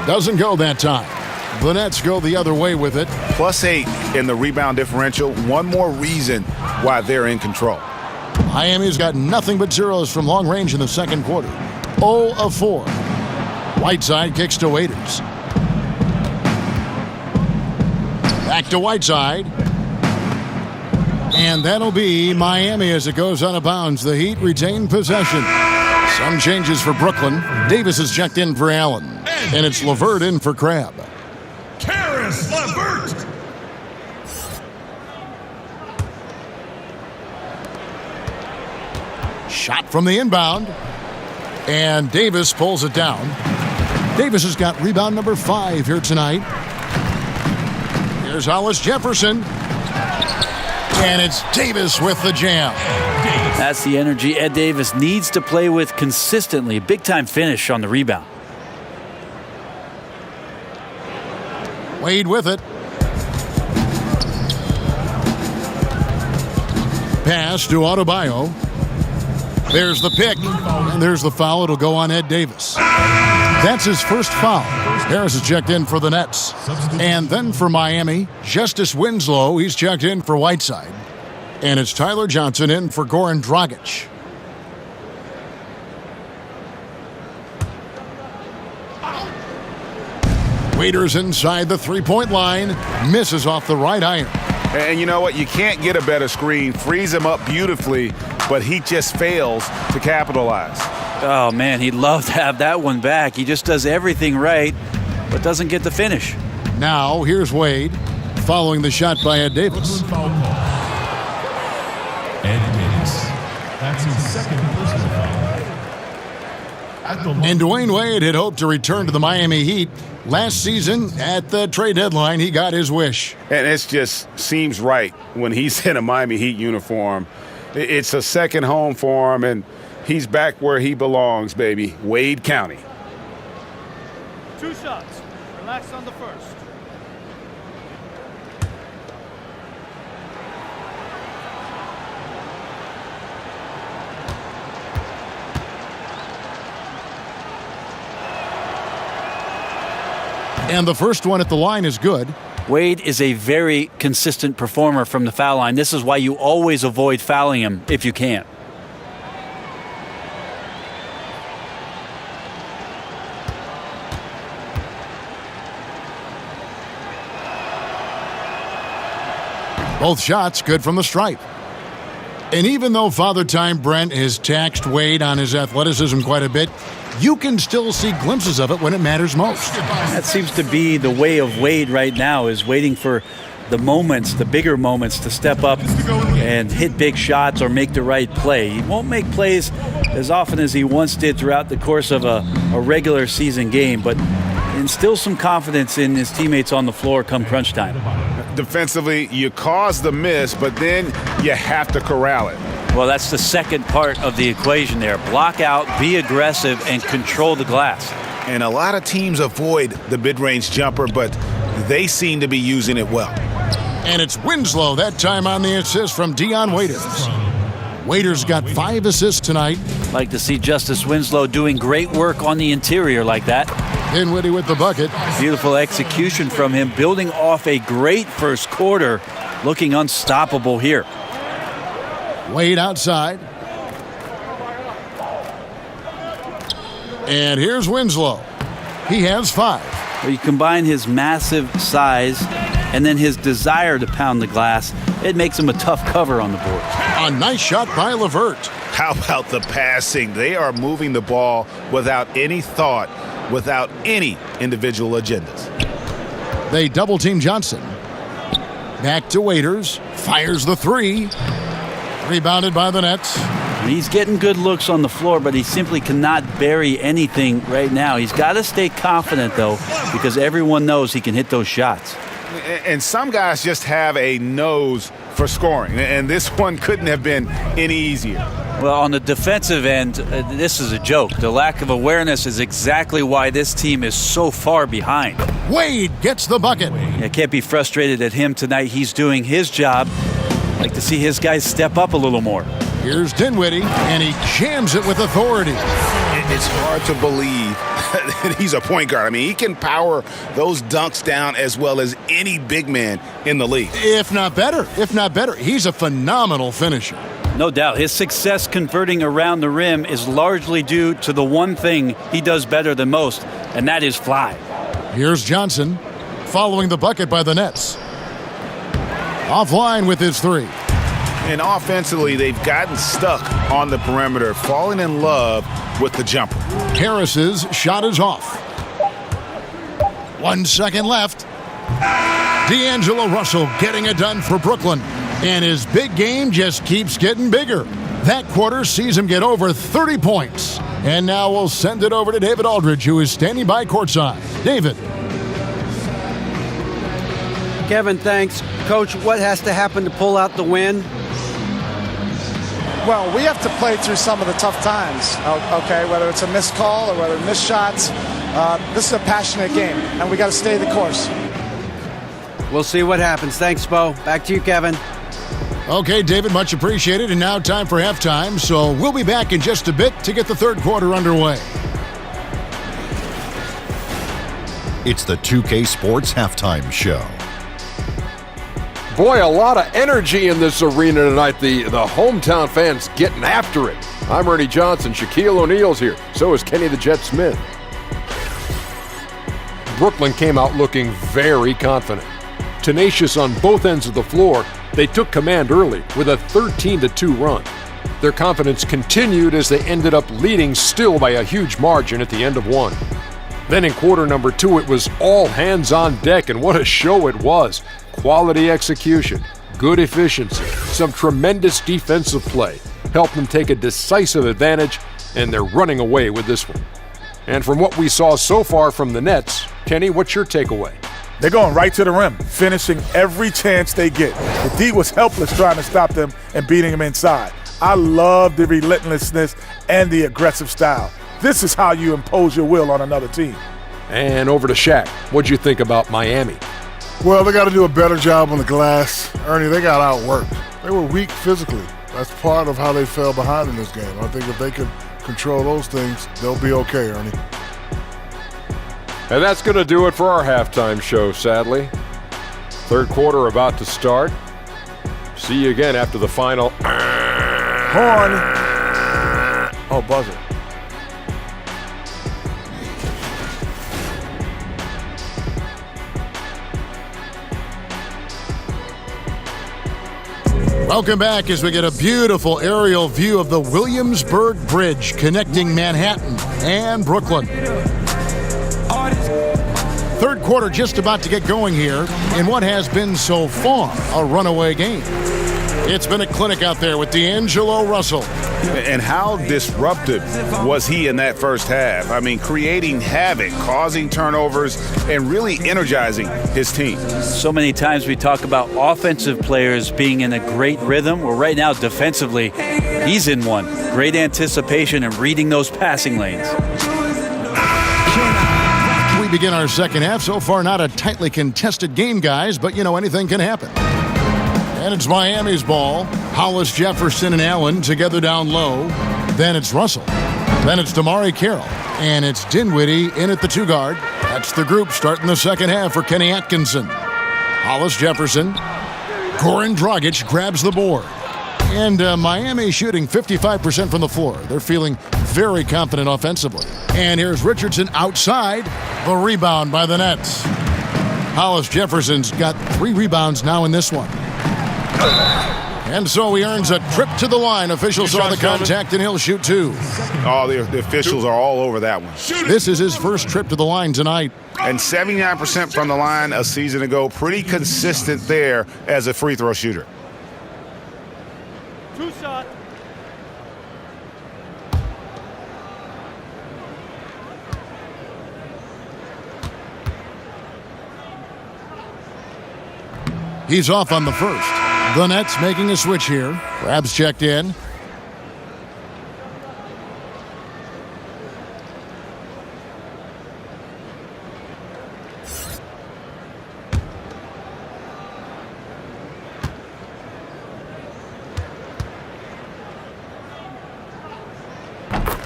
S8: Doesn't go that time. The Nets go the other way with it.
S10: +8 in the rebound differential. One more reason why they're in control.
S8: Miami's got nothing but zeros from long range in the second quarter. 0 of 4. Whiteside kicks to Waiters. Back to Whiteside. And that'll be Miami as it goes out of bounds. The Heat retain possession. Some changes for Brooklyn. Davis is checked in for Allen. And it's LeVert in for Crabbe.
S7: Karis LeVert.
S8: Shot from the inbound. And Davis pulls it down. Davis has got rebound number 5 here tonight. Here's Hollis-Jefferson. And it's Davis with the jam.
S9: That's the energy Ed Davis needs to play with consistently. Big-time finish on the rebound.
S8: Wade with it. Pass to Adebayo. There's the pick. And there's the foul. It'll go on Ed Davis. That's his first foul. Harris is checked in for the Nets. And then for Miami, Justice Winslow. He's checked in for Whiteside. And it's Tyler Johnson in for Goran Dragic. Waiters inside the three-point line. Misses off the right iron.
S10: And you know what? You can't get a better screen. Frees him up beautifully, but he just fails to capitalize.
S9: Oh, man, he'd love to have that one back. He just does everything right, but doesn't get the finish.
S8: Now, here's Wade following the shot by Ed Davis.
S6: Ed Davis. That's his second personal foul.
S8: And Dwayne Wade had hoped to return to the Miami Heat. Last season, at the trade deadline, he got his wish.
S10: And it just seems right when he's in a Miami Heat uniform. It's a second home for him, and he's back where he belongs, baby. Wade County.
S14: 2 shots. Relax on the first.
S8: And the first one at the line is good.
S9: Wade is a very consistent performer from the foul line. This is why you always avoid fouling him if you can.
S8: Both shots good from the stripe. And even though Father Time Brent has taxed Wade on his athleticism quite a bit, you can still see glimpses of it when it matters most.
S9: That seems to be the way of Wade right now, is waiting for the moments, the bigger moments, to step up and hit big shots or make the right play. He won't make plays as often as he once did throughout the course of a regular season game, but instills some confidence in his teammates on the floor come crunch time.
S10: Defensively, you cause the miss, but then you have to corral it.
S9: Well, that's the second part of the equation there. Block out, be aggressive, and control the glass.
S10: And a lot of teams avoid the mid-range jumper, but they seem to be using it well.
S8: And it's Winslow, that time on the assist from Dion Waiters. Waiters got 5 assists tonight.
S9: Like to see Justice Winslow doing great work on the interior like that.
S8: Dinwiddie with the bucket.
S9: Beautiful execution from him, building off a great first quarter, looking unstoppable here.
S8: Wade outside. And here's Winslow. He has 5.
S9: Well, you combine his massive size and then his desire to pound the glass, it makes him a tough cover on the board.
S8: A nice shot by LeVert.
S10: How about the passing? They are moving the ball without any thought, without any individual agendas.
S8: They double team Johnson. Back to Waiters. Fires the 3. Rebounded by the Nets.
S9: He's getting good looks on the floor, but he simply cannot bury anything right now. He's got to stay confident, though, because everyone knows he can hit those shots.
S10: And some guys just have a nose for scoring, and this one couldn't have been any easier.
S9: Well, on the defensive end, this is a joke. The lack of awareness is exactly why this team is so far behind.
S8: Wade gets the bucket.
S9: I can't be frustrated at him tonight. He's doing his job. I'd like to see his guys step up a little more.
S8: Here's Dinwiddie, and he jams it with authority.
S10: It's hard to believe that he's a point guard. I mean, he can power those dunks down as well as any big man in the league.
S8: If not better. He's a phenomenal finisher.
S9: No doubt. His success converting around the rim is largely due to the one thing he does better than most, and that is fly.
S8: Here's Johnson, following the bucket by the Nets. Offline with his three.
S10: And offensively, they've gotten stuck on the perimeter, falling in love with the jumper.
S8: Harris's shot is off. 1 second left. D'Angelo Russell getting it done for Brooklyn. And his big game just keeps getting bigger. That quarter sees him get over 30 points. And now we'll send it over to David Aldridge, who is standing by courtside. David.
S11: Kevin, thanks. Coach, what has to happen to pull out the win?
S15: Well, we have to play through some of the tough times, okay, whether it's a missed call or whether missed shots. This is a passionate game, and we got to stay the course.
S11: We'll see what happens. Thanks, Bo. Back to you, Kevin.
S8: Okay, David, much appreciated. And now time for halftime, so we'll be back in just a bit to get the third quarter underway.
S2: It's the 2K Sports Halftime Show.
S3: Boy, a lot of energy in this arena tonight. The hometown fans getting after it. I'm Ernie Johnson. Shaquille O'Neal's here. So is Kenny the Jet Smith. Brooklyn came out looking very confident. Tenacious on both ends of the floor, they took command early with a 13-2 run. Their confidence continued as they ended up leading still by a huge margin at the end of one. Then in quarter number 2, it was all hands on deck, and what a show it was. Quality execution, good efficiency, some tremendous defensive play helped them take a decisive advantage, and they're running away with this one. And from what we saw so far from the Nets, Kenny, what's your takeaway?
S5: They're going right to the rim, finishing every chance they get. The D was helpless trying to stop them and beating them inside. I love the relentlessness and the aggressive style. This is how you impose your will on another team.
S3: And over to Shaq. What'd you think about Miami?
S4: Well, they got to do a better job on the glass. Ernie, they got outworked. They were weak physically. That's part of how they fell behind in this game. I think if they can control those things, they'll be okay, Ernie.
S3: And that's going to do it for our halftime show, sadly. Third quarter about to start. See you again after the final.
S5: Horn. Oh, buzzer.
S8: Welcome back as we get a beautiful aerial view of the Williamsburg Bridge connecting Manhattan and Brooklyn. Third quarter just about to get going here in what has been so far a runaway game. It's been a clinic out there with D'Angelo Russell.
S10: And how disruptive was he in that first half? I mean, creating havoc, causing turnovers, and really energizing his team.
S9: So many times we talk about offensive players being in a great rhythm. Well, right now, defensively, he's in one. Great anticipation and reading those passing lanes.
S8: We begin our second half. So far, not a tightly contested game, guys, but, anything can happen. And it's Miami's ball. Hollis-Jefferson and Allen together down low. Then it's Russell. Then it's DeMarre Carroll. And it's Dinwiddie in at the 2-guard. That's the group starting the second half for Kenny Atkinson. Hollis-Jefferson. Goran Dragic grabs the board. And Miami shooting 55% from the floor. They're feeling very confident offensively. And here's Richardson outside. The rebound by the Nets. Hollis-Jefferson's got 3 rebounds now in this one. And so he earns a trip to the line. Officials saw the contact, and he'll shoot 2.
S10: Oh, the officials are all over that one.
S8: This is his first trip to the line tonight.
S10: And 79% from the line a season ago. Pretty consistent there as a free throw shooter.
S14: 2 shot.
S8: He's off on the first. The Nets making a switch here. Crab's checked in.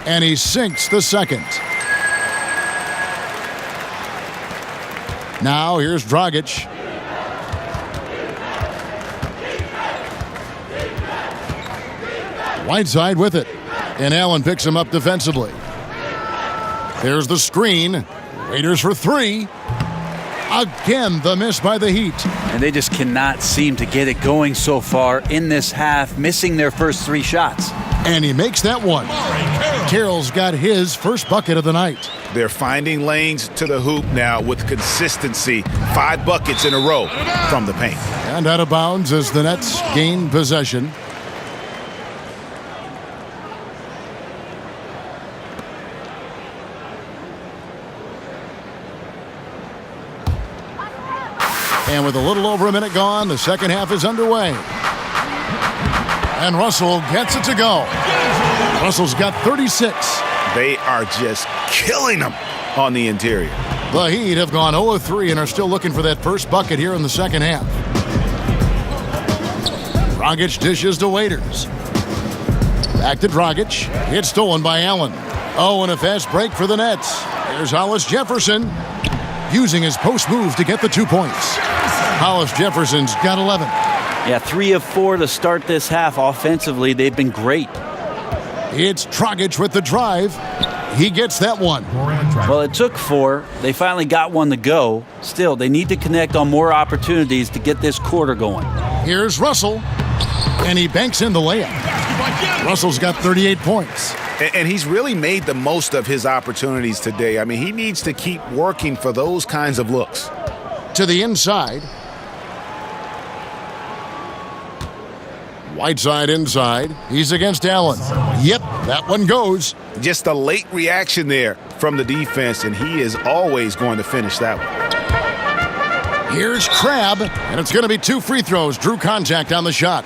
S8: And he sinks the second. Now here's Dragic. Whiteside with it. And Allen picks him up defensively. There's the screen. Raiders for three. Again, the miss by the Heat.
S9: And they just cannot seem to get it going so far in this half, missing their first three shots.
S8: And he makes that one. Carroll's got his first bucket of the night.
S10: They're finding lanes to the hoop now with consistency. 5 buckets in a row from the paint.
S8: And out of bounds as the Nets gain possession. And with a little over a minute gone, the second half is underway. And Russell gets it to go. Russell's got 36.
S10: They are just killing them on the interior.
S8: The Heat have gone 0 of 3 and are still looking for that first bucket here in the second half. Dragic dishes to Waiters. Back to Dragic. It's stolen by Allen. Oh, and a fast break for the Nets. There's Hollis-Jefferson using his post move to get the 2 points. Hollis-Jefferson's got 11.
S9: Yeah, 3 of 4 to start this half. Offensively, they've been great.
S8: It's Dragic with the drive. He gets that one.
S9: Well, it took 4. They finally got one to go. Still, they need to connect on more opportunities to get this quarter going.
S8: Here's Russell, and he banks in the layup. Russell's got 38 points.
S10: And he's really made the most of his opportunities today. I mean, he needs to keep working for those kinds of looks.
S8: To the inside. Whiteside inside. He's against Allen. Yep, that one goes.
S10: Just a late reaction there from the defense, and he is always going to finish that one.
S8: Here's Crab, and it's going to be 2 free throws. Drew contact on the shot.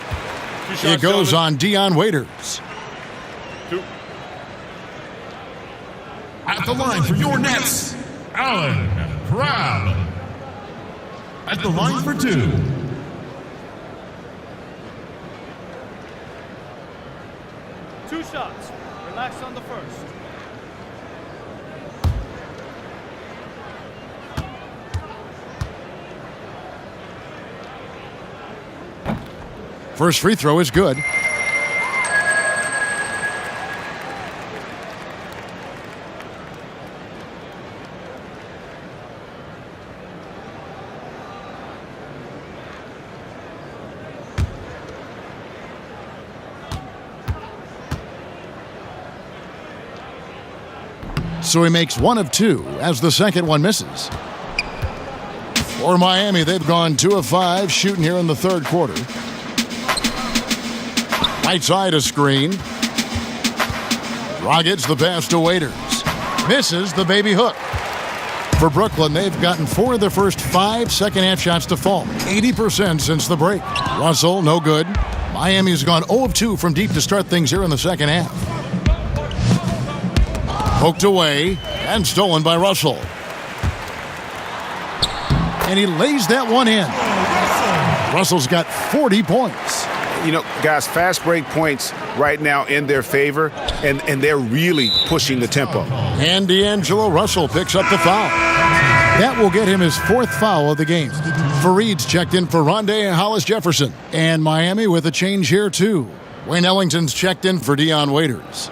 S8: It goes on Dion Waiters.
S6: 2. At the line for your Nets, Allen Crab. At the line for 2.
S14: Two shots. Relax on the first.
S8: First free throw is good. So he makes 1 of 2 as the second one misses. For Miami, they've gone 2 of 5 shooting here in the third quarter. Right side a screen. Dragic the pass to Waiters. Misses the baby hook. For Brooklyn, they've gotten 4 of their first 5 second half shots to fall. 80% since the break. Russell, no good. Miami's gone 0 of 2 from deep to start things here in the second half. Poked away and stolen by Russell. And he lays that one in. Russell's got 40 points.
S10: You know, guys, fast break points right now in their favor, and they're really pushing the tempo.
S8: And D'Angelo Russell picks up the foul. That will get him his 4th foul of the game. Fareed's checked in for Rondae and Hollis-Jefferson. And Miami with a change here, too. Wayne Ellington's checked in for Dion Waiters.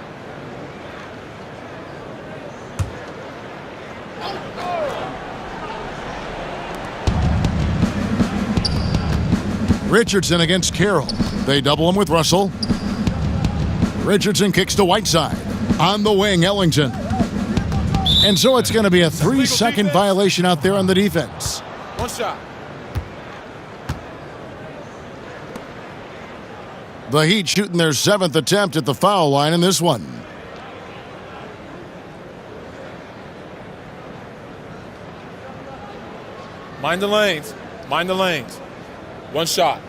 S8: Richardson against Carroll. They double him with Russell. Richardson kicks to Whiteside. On the wing, Ellington. And so it's going to be a 3-second violation out there on the defense.
S14: 1 shot.
S8: The Heat shooting their 7th attempt at the foul line in this one.
S14: Mind the lanes. Mind the lanes.
S16: One shot.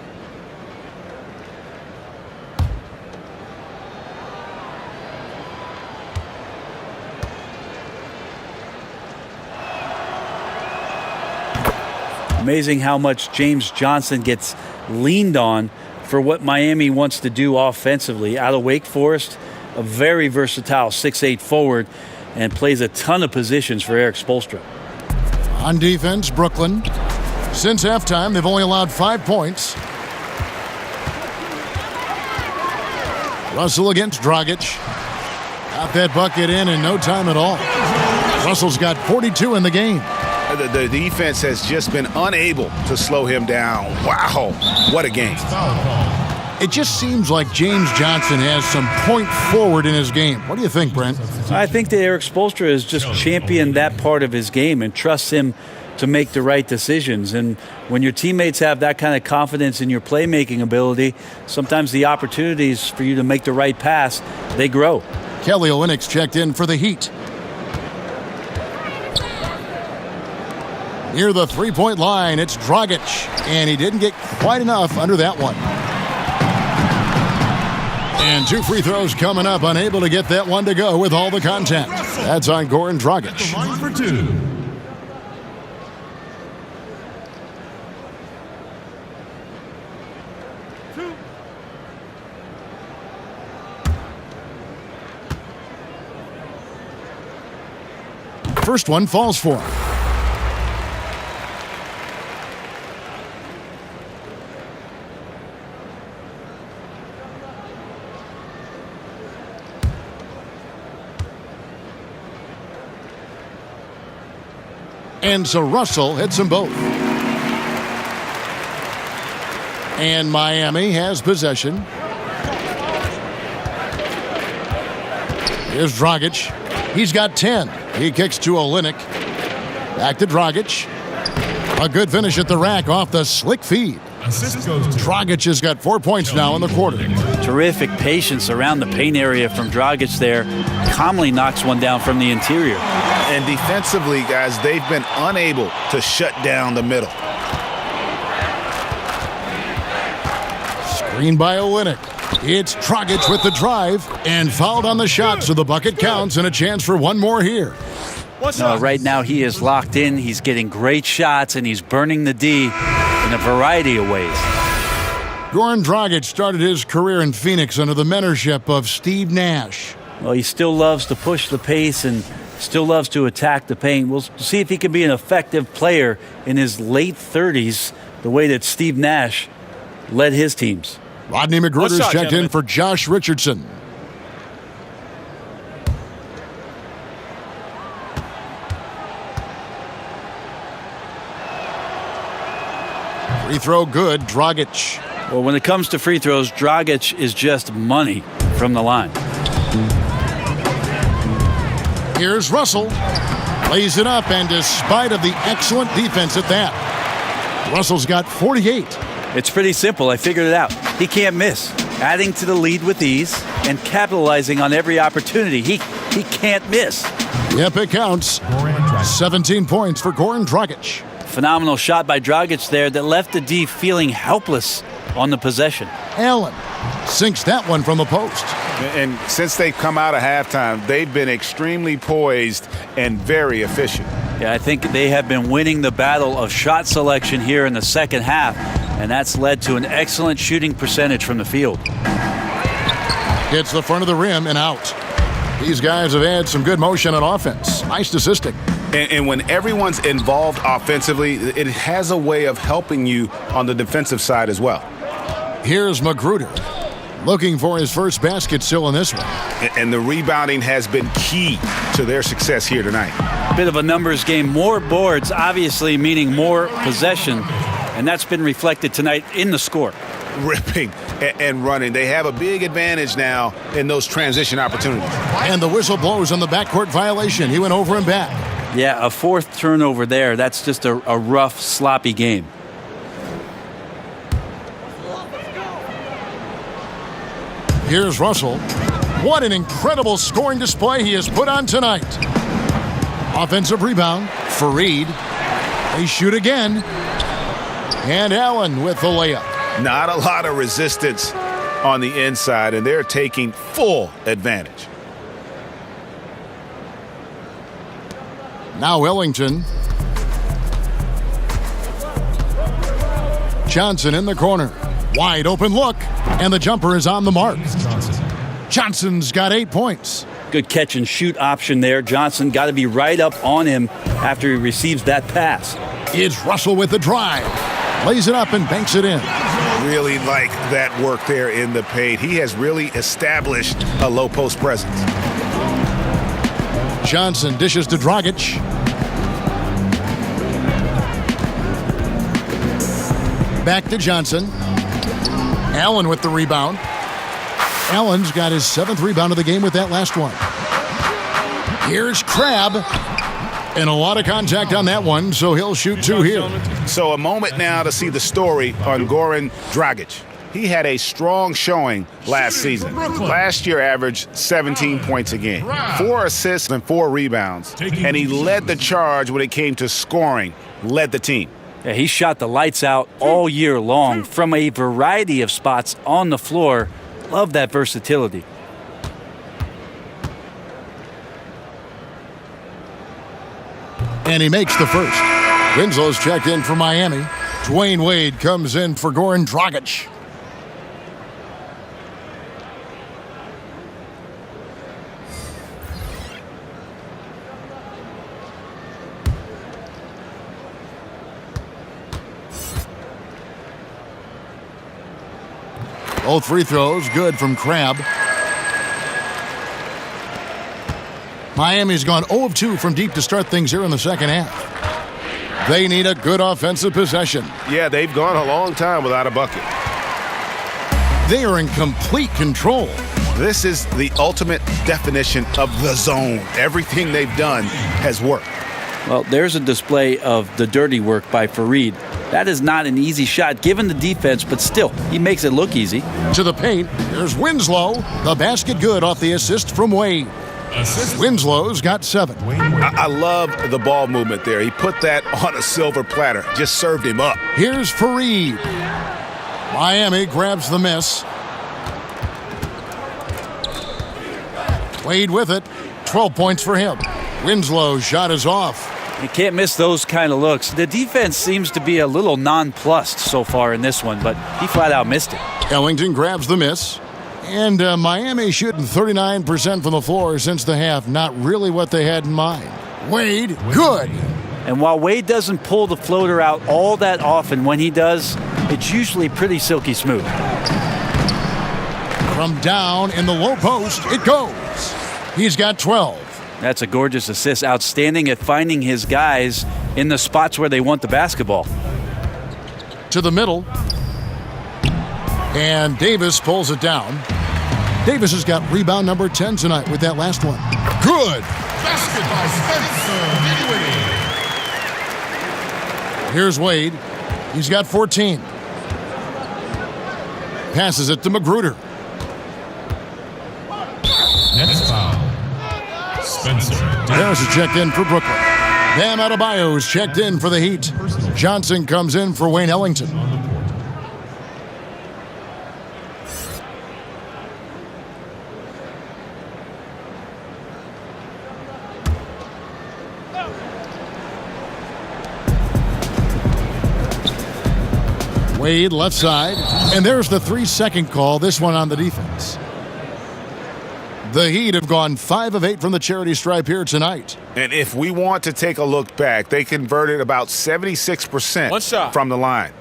S9: Amazing how much James Johnson gets leaned on for what Miami wants to do offensively. Out of Wake Forest, a very versatile 6'8 forward, and plays a ton of positions for Eric Spoelstra.
S8: On defense, Brooklyn. Since halftime, they've only allowed 5 points. Russell against Dragic. Got that bucket in no time at all. Russell's got 42 in the game.
S10: The defense has just been unable to slow him down. Wow, what a game.
S8: It just seems like James Johnson has some point forward in his game. What do you think, Brent?
S9: I think that Eric Spoelstra has just championed that part of his game and trusts him to make the right decisions. And when your teammates have that kind of confidence in your playmaking ability, sometimes the opportunities for you to make the right pass, they grow.
S8: Kelly Olynyk's checked in for the Heat. Near the three-point line, it's Dragic, and he didn't get quite enough under that one. And 2 free throws coming up, unable to get that one to go with all the contact. That's on Goran Dragic.
S6: For 2.
S8: First one falls for him. And so Russell hits them both. And Miami has possession. Here's Dragic. He's got 10. He kicks to Olynyk. Back to Dragic. A good finish at the rack off the slick feed. Dragic has got 4 points now in the quarter.
S9: Terrific patience around the paint area from Dragic there. Calmly knocks one down from the interior.
S10: And defensively, guys, they've been unable to shut down the middle.
S8: Screen by Olynyk. It's Dragic with the drive and fouled on the shot, so the bucket counts and a chance for one more here.
S9: No, right now he is locked in. He's getting great shots and he's burning the D in a variety of ways.
S8: Goran Dragic started his career in Phoenix under the mentorship of Steve Nash.
S9: Well, he still loves to push the pace and still loves to attack the paint. We'll see if he can be an effective player in his late 30s, the way that Steve Nash led his teams.
S8: Rodney McGruder's checked in for Josh Richardson. Free throw good, Dragic.
S9: Well, when it comes to free throws, Dragic is just money from the line.
S8: Here's Russell. Lays it up, and despite of the excellent defense at that, Russell's got 48.
S9: It's pretty simple. I figured it out. He can't miss. Adding to the lead with ease and capitalizing on every opportunity. He can't miss.
S8: Yep, it counts. 17 points for Goran Dragic.
S9: Phenomenal shot by Dragic there that left the D feeling helpless on the possession.
S8: Allen sinks that one from the post.
S10: And since they've come out of halftime, they've been extremely poised and very efficient.
S9: Yeah, I think they have been winning the battle of shot selection here in the second half, and that's led to an excellent shooting percentage from the field.
S8: Hits the front of the rim and out. These guys have had some good motion on offense. Nice statistic.
S10: And when everyone's involved offensively, it has a way of helping you on the defensive side as well.
S8: Here's McGruder. Looking for his first basket still in this one.
S10: And the rebounding has been key to their success here tonight.
S9: Bit of a numbers game. More boards, obviously, meaning more possession. And that's been reflected tonight in the score.
S10: Ripping and running. They have a big advantage now in those transition opportunities.
S8: And the whistle blows on the backcourt violation. He went over and back.
S9: Yeah, a fourth turnover there. That's just a rough, sloppy game.
S8: Here's Russell. What an incredible scoring display he has put on tonight. Offensive rebound, Fareed. They shoot again. And Allen with the layup.
S10: Not a lot of resistance on the inside, and they're taking full advantage.
S8: Now Ellington. Johnson in the corner. Wide open look, and the jumper is on the mark. Johnson's got 8 points.
S9: Good catch and shoot option there. Johnson got to be right up on him after he receives that pass.
S8: It's Russell with the drive. Lays it up and banks it in.
S10: Really like that work there in the paint. He has really established a low post presence.
S8: Johnson dishes to Dragic. Back to Johnson. Allen with the rebound. Allen's got his 7th rebound of the game with that last one. Here's Crabbe. And a lot of contact on that one, so he'll shoot 2 here.
S10: So a moment now to see the story on Goran Dragic. He had a strong showing last season. Last year averaged 17 points a game, 4 assists and 4 rebounds. And he led the charge when it came to scoring, led the team.
S9: Yeah, he shot the lights out all year long from a variety of spots on the floor. Love that versatility.
S8: And he makes the first. Winslow's checked in for Miami. Dwayne Wade comes in for Goran Dragic. Both free throws good from Crabbe. Miami's gone 0 of 2 from deep to start things here in the second half. They need a good offensive possession.
S12: Yeah, they've gone a long time without a bucket.
S8: They are in complete control.
S10: This is the ultimate definition of the zone. Everything they've done has worked.
S9: Well, there's a display of the dirty work by Fareed. That is not an easy shot given the defense, but still, he makes it look easy.
S8: To the paint, there's Winslow. The basket good off the assist from Wade. Winslow's got 7.
S10: I love the ball movement there. He put that on a silver platter. Just served him up.
S8: Here's Fareed. Miami grabs the miss. Wade with it. 12 points for him. Winslow's shot is off.
S9: You can't miss those kind of looks. The defense seems to be a little nonplussed so far in this one, but he flat out missed it.
S8: Ellington grabs the miss. And Miami shooting 39% from the floor since the half. Not really what they had in mind. Wade, good.
S9: And while Wade doesn't pull the floater out all that often, when he does, it's usually pretty silky smooth.
S8: From down in the low post, it goes. He's got 12.
S9: That's a gorgeous assist. Outstanding at finding his guys in the spots where they want the basketball.
S8: To the middle. And Davis pulls it down. Davis has got rebound number 10 tonight with that last one. Good.
S7: Basket by Spencer Dinwiddie.
S8: Here's Wade. He's got 14. Passes it to Magruder.
S6: Next foul. Spencer.
S8: Harris is checked in for Brooklyn. Bam Adebayo's checked in for the Heat. Johnson comes in for Wayne Ellington. Wade left side, and there's the 3-second call, this one on the defense. The Heat have gone 5 of 8 from the charity stripe here tonight.
S10: And if we want to take a look back, they converted about 76% from the line.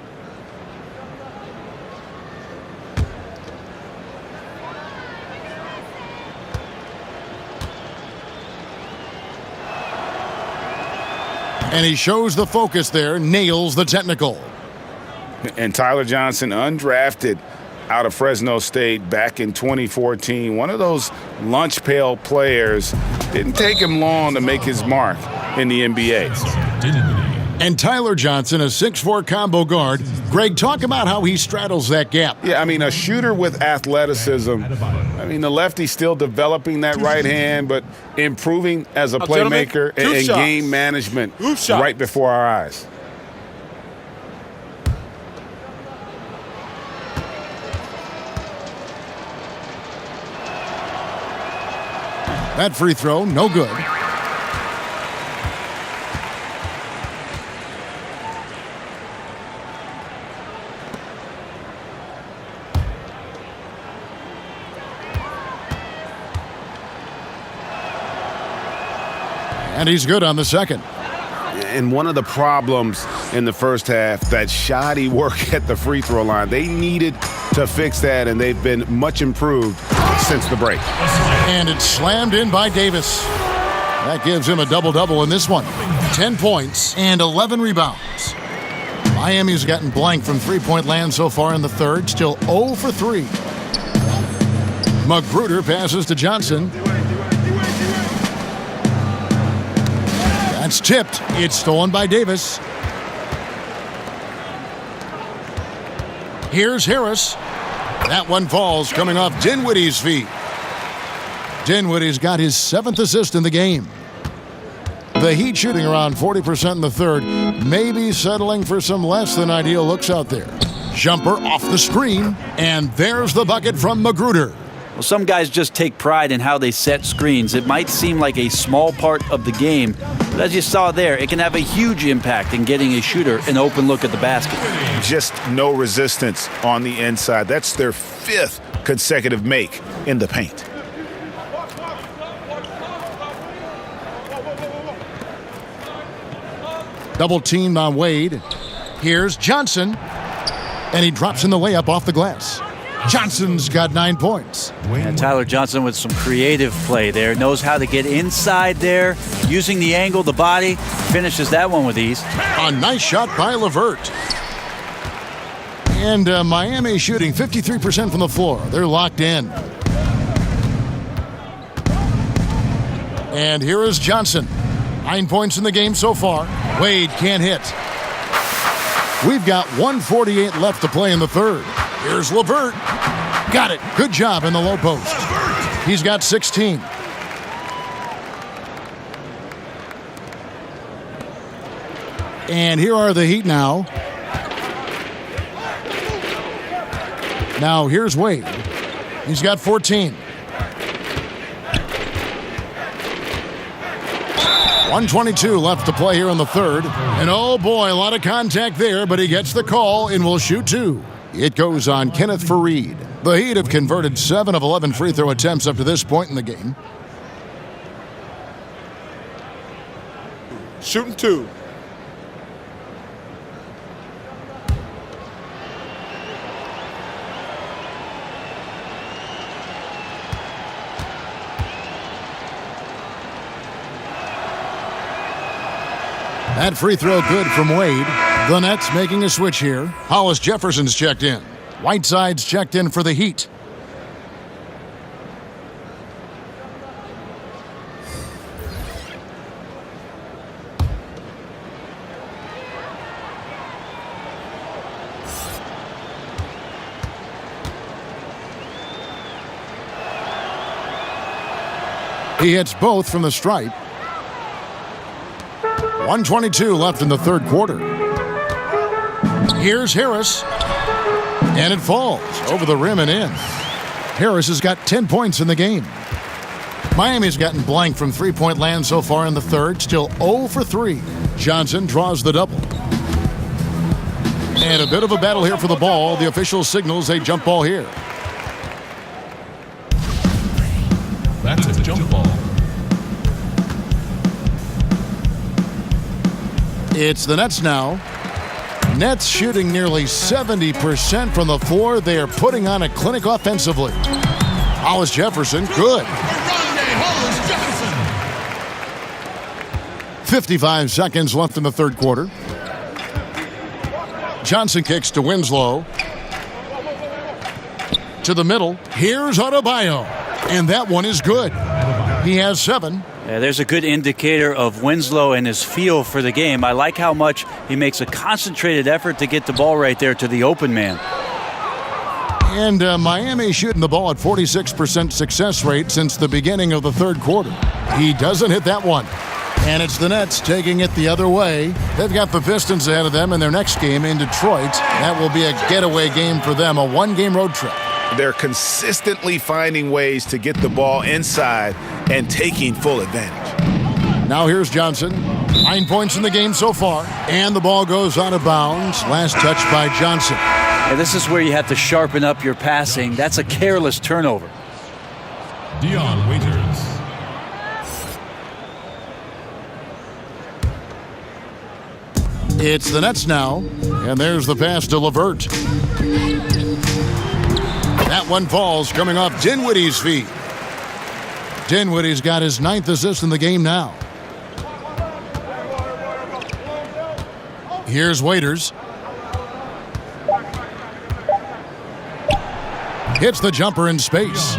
S8: And he shows the focus there, nails the technical.
S10: And Tyler Johnson, undrafted out of Fresno State back in 2014. One of those lunch pail players. Didn't take him long to make his mark in the NBA.
S8: And Tyler Johnson, a 6'4" combo guard. Greg, talk about how he straddles that gap.
S10: Yeah, I mean, a shooter with athleticism. I mean, the lefty's still developing that right hand, but improving as a playmaker and game management right before our eyes.
S8: That free throw, no good. And he's good on the second.
S10: And one of the problems in the first half, that shoddy work at the free throw line. They needed to fix that, and they've been much improved since the break.
S8: And it's slammed in by Davis. That gives him a double-double in this one. 10 points and 11 rebounds. Miami's gotten blank from three-point land so far in the third, still 0 for 3. Magruder passes to Johnson. That's tipped. It's stolen by Davis. Here's Harris. That one falls, coming off Dinwiddie's feet. Dinwiddie's got his 7th assist in the game. The Heat shooting around 40% in the third, maybe settling for some less than ideal looks out there. Jumper off the screen, and there's the bucket from Magruder.
S9: Well, some guys just take pride in how they set screens. It might seem like a small part of the game, but as you saw there, it can have a huge impact in getting a shooter an open look at the basket.
S10: Just no resistance on the inside. That's their 5th consecutive make in the paint.
S8: Double teamed on Wade. Here's Johnson, and he drops in the layup off the glass. Johnson's got 9 points.
S9: And Tyler Johnson with some creative play there. Knows how to get inside there, using the angle, the body. Finishes that one with ease.
S8: A nice shot by LeVert. And Miami shooting 53% from the floor. They're locked in. And here is Johnson. 9 points in the game so far. Wade can't hit. We've got 1:48 left to play in the third. Here's LeVert. Got it. Good job in the low post. He's got 16. And here are the Heat now. Now here's Wade. He's got 14. 1:22 left to play here in the third. And oh boy, a lot of contact there, but he gets the call and will shoot 2. It goes on Kenneth Faried. The Heat have converted 7 of 11 free throw attempts up to this point in the game.
S3: Shooting 2.
S8: That free throw good from Wade. The Nets making a switch here. Hollis-Jefferson's checked in. Whiteside's checked in for the Heat. He hits both from the stripe. 1:22 left in the third quarter. Here's Harris. And it falls over the rim and in. Harris has got 10 points in the game. Miami's gotten blank from three-point land so far in the third. Still 0 for 3. Johnson draws the double. And a bit of a battle here for the ball. The official signals a jump ball here.
S6: That's a jump ball.
S8: It's the Nets now. Nets shooting nearly 70% from the floor. They are putting on a clinic offensively. Hollis-Jefferson, good.
S7: Rondae, Hollis-Jefferson.
S8: 55 seconds left in the third quarter. Johnson kicks to Winslow. To the middle. Here's Adebayo. And that one is good. He has 7.
S9: Yeah, there's a good indicator of Winslow and his feel for the game. I like how much he makes a concentrated effort to get the ball right there to the open man.
S8: And Miami shooting the ball at 46% success rate since the beginning of the third quarter. He doesn't hit that one. And it's the Nets taking it the other way. They've got the Pistons ahead of them in their next game in Detroit. That will be a getaway game for them, a one-game road trip.
S10: They're consistently finding ways to get the ball inside and taking full advantage.
S8: Now here's Johnson. 9 points in the game so far. And the ball goes out of bounds. Last touch by Johnson.
S9: Yeah, this is where you have to sharpen up your passing. That's a careless turnover.
S6: Dion Waiters.
S8: It's the Nets now, and there's the pass to LeVert. That one falls coming off Dinwiddie's feet. Dinwiddie's got his 9th assist in the game now. Here's Waiters. Hits the jumper in space.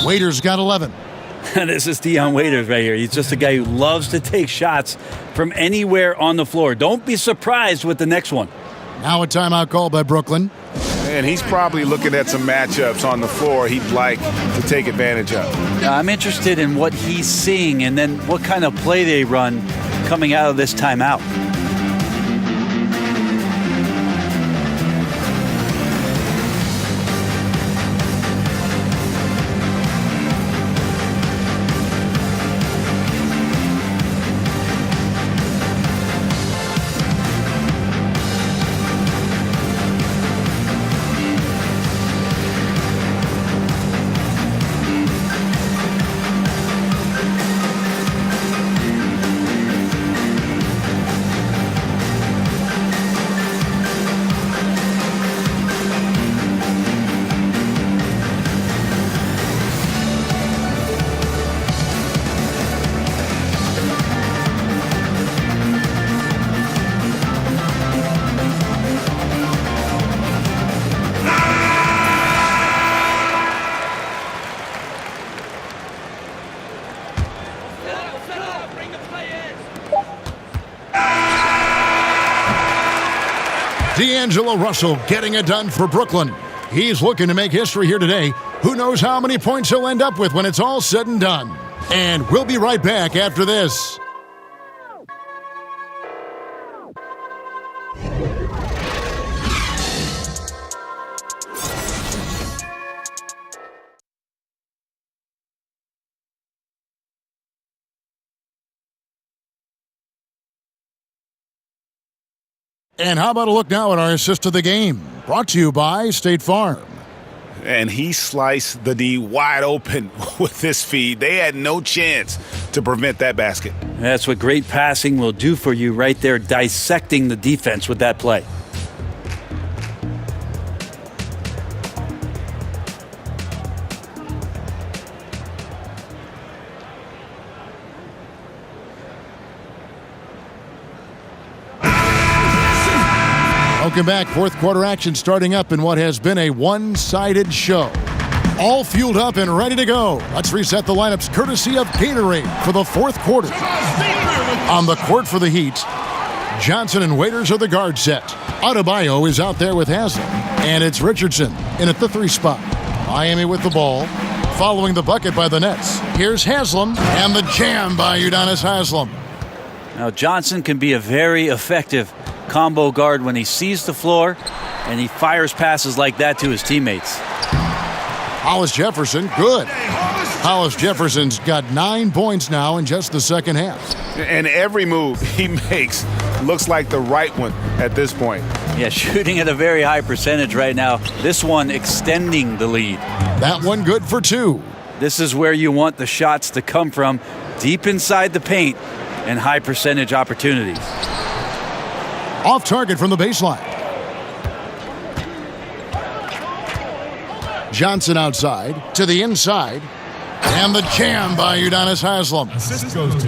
S8: Waiters got 11.
S9: This is Dion Waiters right here. He's just a guy who loves to take shots from anywhere on the floor. Don't be surprised with the next one.
S8: Now a timeout call by Brooklyn.
S10: And he's probably looking at some matchups on the floor he'd like to take advantage of.
S9: I'm interested in what he's seeing and then what kind of play they run coming out of this timeout.
S8: D'Angelo Russell getting it done for Brooklyn. He's looking to make history here today. Who knows how many points he'll end up with when it's all said and done. And we'll be right back after this. And how about a look now at our assist of the game? Brought to you by State Farm.
S10: And he sliced the D wide open with this feed. They had no chance to prevent that basket.
S9: That's what great passing will do for you right there, dissecting the defense with that play.
S8: Welcome back. Fourth quarter action starting up in what has been a one-sided show. All fueled up and ready to go. Let's reset the lineups courtesy of Gatorade for the fourth quarter. On the court for the Heat, Johnson and Waiters are the guard set. Adebayo is out there with Haslam. And it's Richardson in at the 3 spot. Miami with the ball. Following the bucket by the Nets. Here's Haslam and the jam by Udonis Haslam.
S9: Now Johnson can be a very effective combo guard when he sees the floor and he fires passes like that to his teammates.
S8: Hollis-Jefferson, good. Hollis-Jefferson's got 9 points now in just the second half.
S10: And every move he makes looks like the right one at this point.
S9: Yeah, shooting at a very high percentage right now. This one extending the lead.
S8: That one good for 2.
S9: This is where you want the shots to come from, deep inside the paint and high percentage opportunities.
S8: Off target from the baseline. Johnson outside to the inside. And the jam by Udonis Haslam.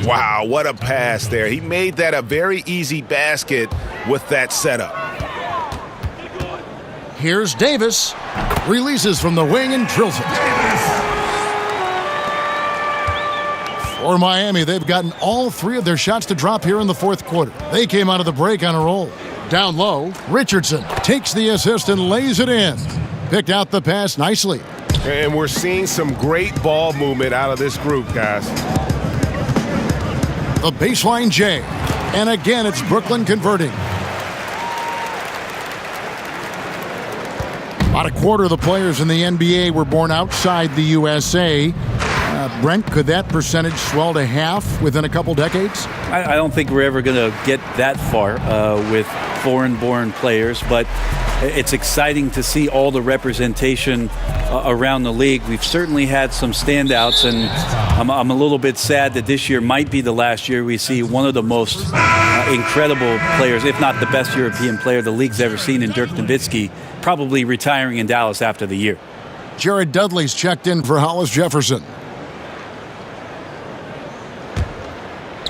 S10: Wow, what a pass there. He made that a very easy basket with that setup.
S8: Here's Davis. Releases from the wing and drills it. For Miami, they've gotten all 3 of their shots to drop here in the fourth quarter. They came out of the break on a roll. Down low, Richardson takes the assist and lays it in. Picked out the pass nicely.
S12: And we're seeing some great ball movement out of this group, guys.
S8: The baseline J. And again, it's Brooklyn converting. About a quarter of the players in the NBA were born outside the USA. Brent, could that percentage swell to half within a couple decades?
S9: I don't think we're ever going to get that far with foreign-born players, but it's exciting to see all the representation around the league. We've certainly had some standouts, and I'm a little bit sad that this year might be the last year we see one of the most incredible players, if not the best European player the league's ever seen, in Dirk Nowitzki, probably retiring in Dallas after the year.
S8: Jared Dudley's checked in for Hollis-Jefferson.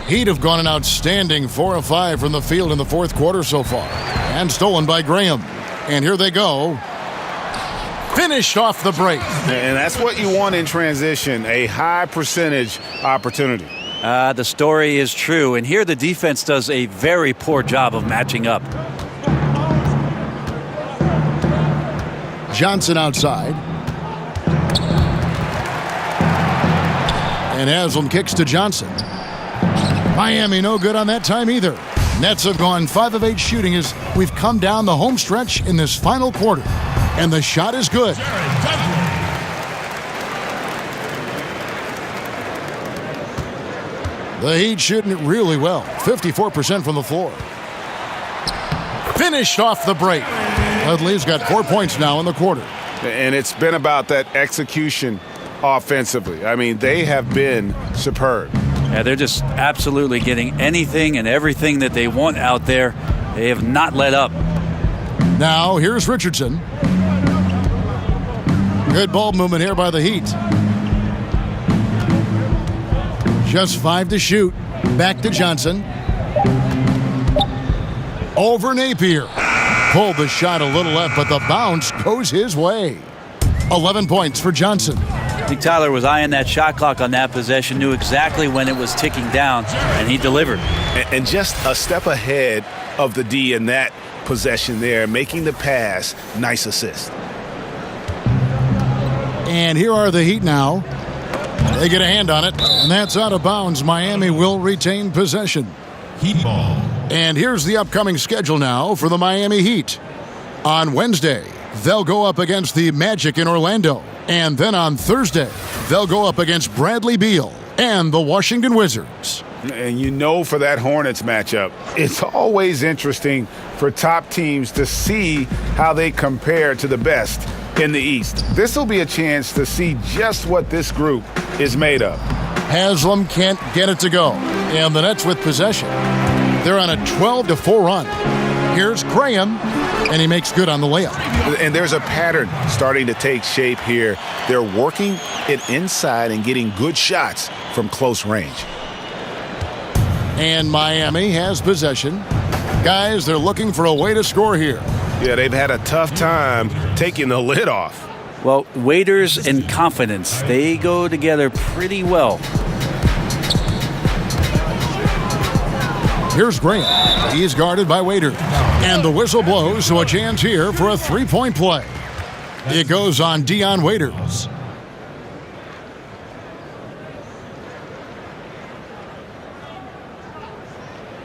S8: Heat have gone an outstanding 4 of 5 from the field in the fourth quarter so far, and stolen by Graham. And here they go. Finished off the break.
S10: And that's what you want in transition, a high percentage opportunity.
S9: The story is true, and here the defense does a very poor job of matching up.
S8: Johnson outside. And Haslam kicks to Johnson. Miami no good on that time either. Nets have gone 5 of 8 shooting as we've come down the home stretch in this final quarter. And the shot is good. The Heat shooting it really well. 54% from the floor. Finished off the break. Dudley's got 4 points now in the quarter.
S10: And it's been about that execution offensively. I mean, they have been superb.
S9: Yeah, they're just absolutely getting anything and everything that they want out there. They have not let up.
S8: Now, here's Richardson. Good ball movement here by the Heat. Just 5 to shoot. Back to Johnson. Over Napier. Pulled the shot a little left, but the bounce goes his way. 11 points for Johnson.
S9: I think Tyler was eyeing that shot clock on that possession, knew exactly when it was ticking down, and he delivered.
S10: And just a step ahead of the D in that possession there, making the pass. Nice assist.
S8: And here are the Heat now. They get a hand on it, and that's out of bounds. Miami will retain possession.
S6: Heat ball.
S8: And here's the upcoming schedule now for the Miami Heat. On Wednesday, they'll go up against the Magic in Orlando. And then on Thursday, they'll go up against Bradley Beal and the Washington Wizards.
S10: And you know, for that Hornets matchup, it's always interesting for top teams to see how they compare to the best in the East. This will be a chance to see just what this group is made of.
S8: Haslam can't get it to go. And the Nets with possession. They're on a 12-4 run. Here's Graham, and he makes good on the layup.
S10: And there's a pattern starting to take shape here. They're working it inside and getting good shots from close range.
S8: And Miami has possession. Guys, they're looking for a way to score here.
S12: Yeah, they've had a tough time taking the lid off.
S9: Well, waiters and confidence, they go together pretty well.
S8: Here's Graham. He's guarded by Waiter. And the whistle blows, so a chance here for a three-point play. It goes on Dion Waiters.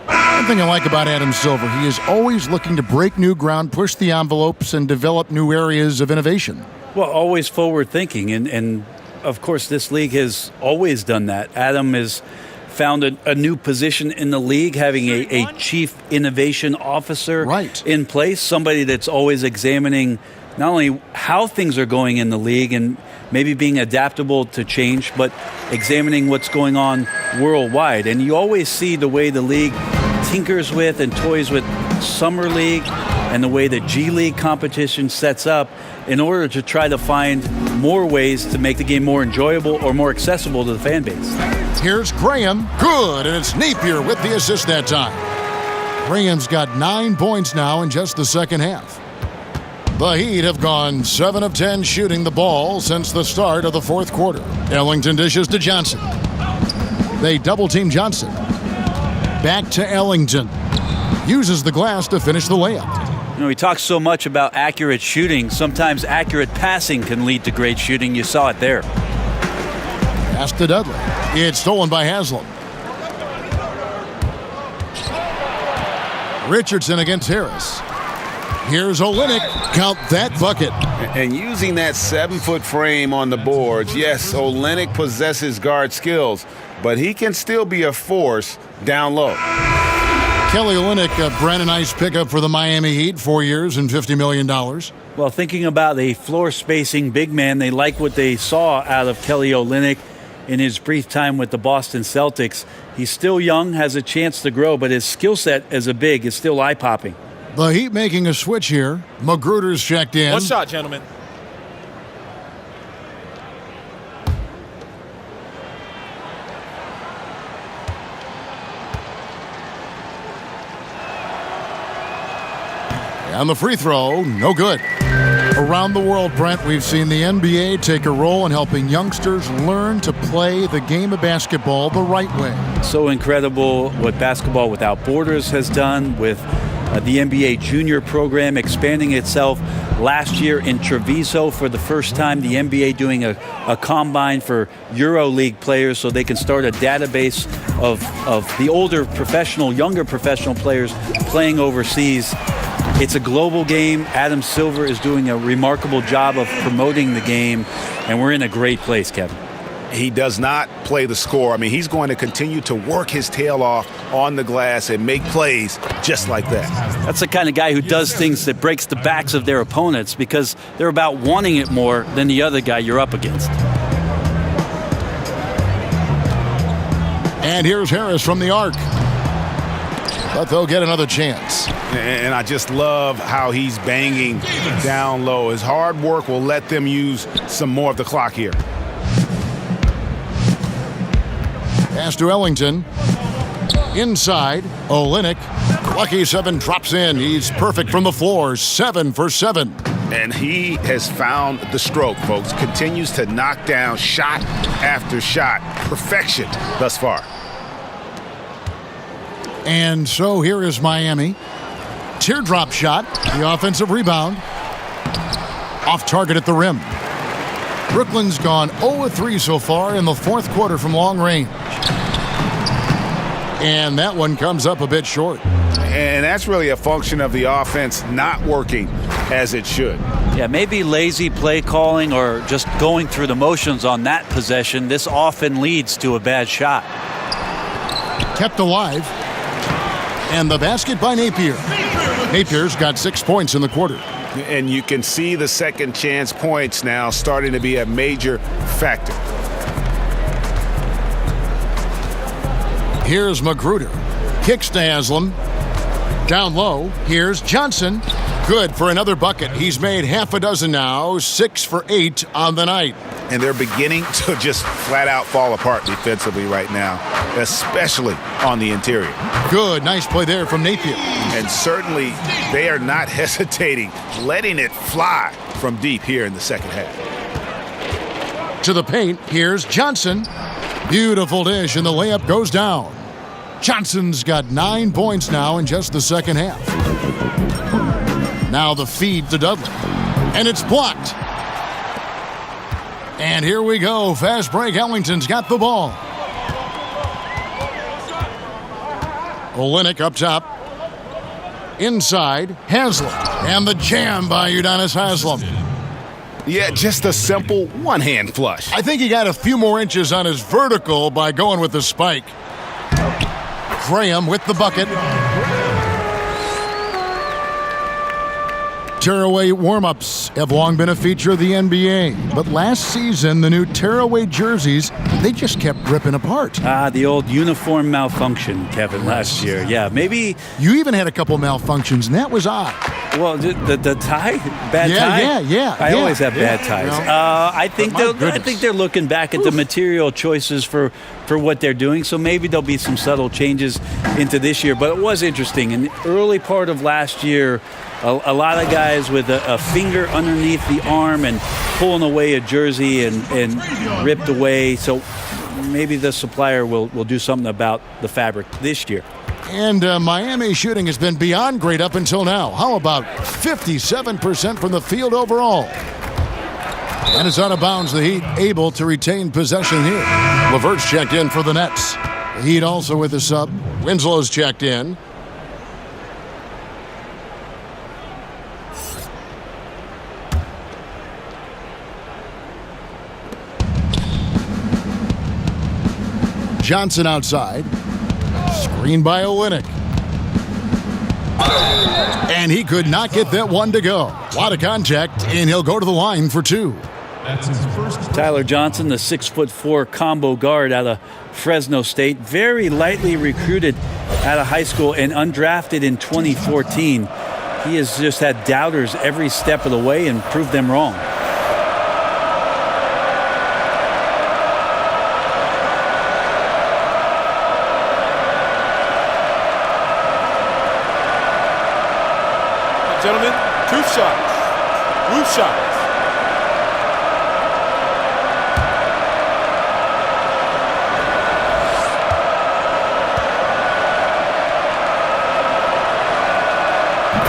S8: One thing I like about Adam Silver, he is always looking to break new ground, push the envelopes, and develop new areas of innovation.
S9: Well, always forward thinking, and of course this league has always done that. Adam has found a new position in the league, having a chief innovation officer in place, somebody that's always examining not only how things are going in the league and maybe being adaptable to change, but examining what's going on worldwide. And you always see the way the league tinkers with and toys with Summer League and the way the G League competition sets up in order to try to find more ways to make the game more enjoyable or more accessible to the fan base.
S8: Here's Graham. Good, and it's Napier with the assist that time. Graham's got 9 points now in just the second half. The Heat have gone 7 of 10 shooting the ball since the start of the fourth quarter. Ellington dishes to Johnson. They double-team Johnson. Back to Ellington. Uses the glass to finish the layup.
S9: You know, we talk so much about accurate shooting. Sometimes accurate passing can lead to great shooting. You saw it there.
S8: Pass to Dudley. It's stolen by Haslam. Richardson against Harris. Here's Olynyk. Count that bucket.
S10: And using that 7-foot frame on the boards, yes, Olynyk possesses guard skills, but he can still be a force down low.
S8: Kelly Olynyk, a brand nice pickup for the Miami Heat, 4 years and $50 million.
S9: Well, thinking about a floor spacing big man, they like what they saw out of Kelly Olynyk in his brief time with the Boston Celtics. He's still young, has a chance to grow, but his skill set as a big is still eye-popping.
S8: The Heat making a switch here. Magruder's checked in.
S14: One shot, gentlemen.
S8: And the free throw, no good. Around the world, Brent, we've seen the NBA take a role in helping youngsters learn to play the game of basketball the right way.
S9: So incredible what Basketball Without Borders has done with the NBA junior program expanding itself. Last year in Treviso, for the first time, the NBA doing a combine for EuroLeague players so they can start a database of the older professional, younger professional players playing overseas. It's a global game. Adam Silver is doing a remarkable job of promoting the game, and we're in a great place, Kevin.
S10: He does not play the score. I mean, he's going to continue to work his tail off on the glass and make plays just like that.
S9: That's the kind of guy who does things that breaks the backs of their opponents because they're about wanting it more than the other guy you're up against.
S8: And here's Harris from the arc. But they'll get another chance.
S10: And I just love how he's banging down low. His hard work will let them use some more of the clock here.
S8: Pass to Ellington. Inside, Olynyk. Lucky 7 drops in. He's perfect from the floor. 7 for 7.
S10: And he has found the stroke, folks. Continues to knock down shot after shot. Perfection thus far.
S8: And so here is Miami. Teardrop shot. The offensive rebound. Off target at the rim. Brooklyn's gone 0-3 so far in the fourth quarter from long range. And that one comes up a bit short.
S10: And that's really a function of the offense not working as it should.
S9: Yeah, maybe lazy play calling or just going through the motions on that possession. This often leads to a bad shot.
S8: Kept alive. And the basket by Napier. Napier's got 6 points in the quarter.
S10: And you can see the second chance points now starting to be a major factor.
S8: Here's Magruder. Kicks to Haslam. Down low. Here's Johnson. Good for another bucket. He's made half a dozen now. 6 for 8 on the night.
S10: And they're beginning to just flat out fall apart defensively right now, especially on the interior.
S8: Good. Nice play there from Napier.
S10: And certainly they are not hesitating, letting it fly from deep here in the second half.
S8: To the paint. Here's Johnson. Beautiful dish, and the layup goes down. Johnson's got 9 points now in just the second half. Now the feed to Dudley. And it's blocked. And here we go. Fast break. Ellington's got the ball. Olynyk up top. Inside. Haslam. And the jam by Udonis Haslam.
S10: Yeah, just a simple one-hand flush.
S8: I think he got a few more inches on his vertical by going with the spike. Graham with the bucket. Tearaway warm-ups have long been a feature of the NBA. But last season, the new tearaway jerseys, they just kept ripping apart.
S9: The old uniform malfunction, Kevin, last year. Yeah, maybe...
S8: You even had a couple malfunctions, and that was odd.
S9: Well, the tie? Bad tie?
S8: Yeah.
S9: I always have bad ties.
S8: Well,
S9: I think they're looking back at the material choices for what they're doing, so maybe there'll be some subtle changes into this year. But it was interesting. In the early part of last year, a lot of guys with a finger underneath the arm and pulling away a jersey and ripped away. So maybe the supplier will do something about the fabric this year.
S8: And Miami shooting has been beyond great up until now. How about 57% from the field overall? And it's out of bounds. The Heat able to retain possession here. LeVert's checked in for the Nets. The Heat also with a sub. Winslow's checked in. Johnson outside. Screen by Olynyk. And he could not get that one to go. A lot of contact, and he'll go to the line for two.
S6: That's his first.
S9: Tyler Johnson, the 6'4" combo guard out of Fresno State, very lightly recruited out of high school and undrafted in 2014. He has just had doubters every step of the way and proved them wrong.
S3: Gentlemen, 2 shots. Roof shots.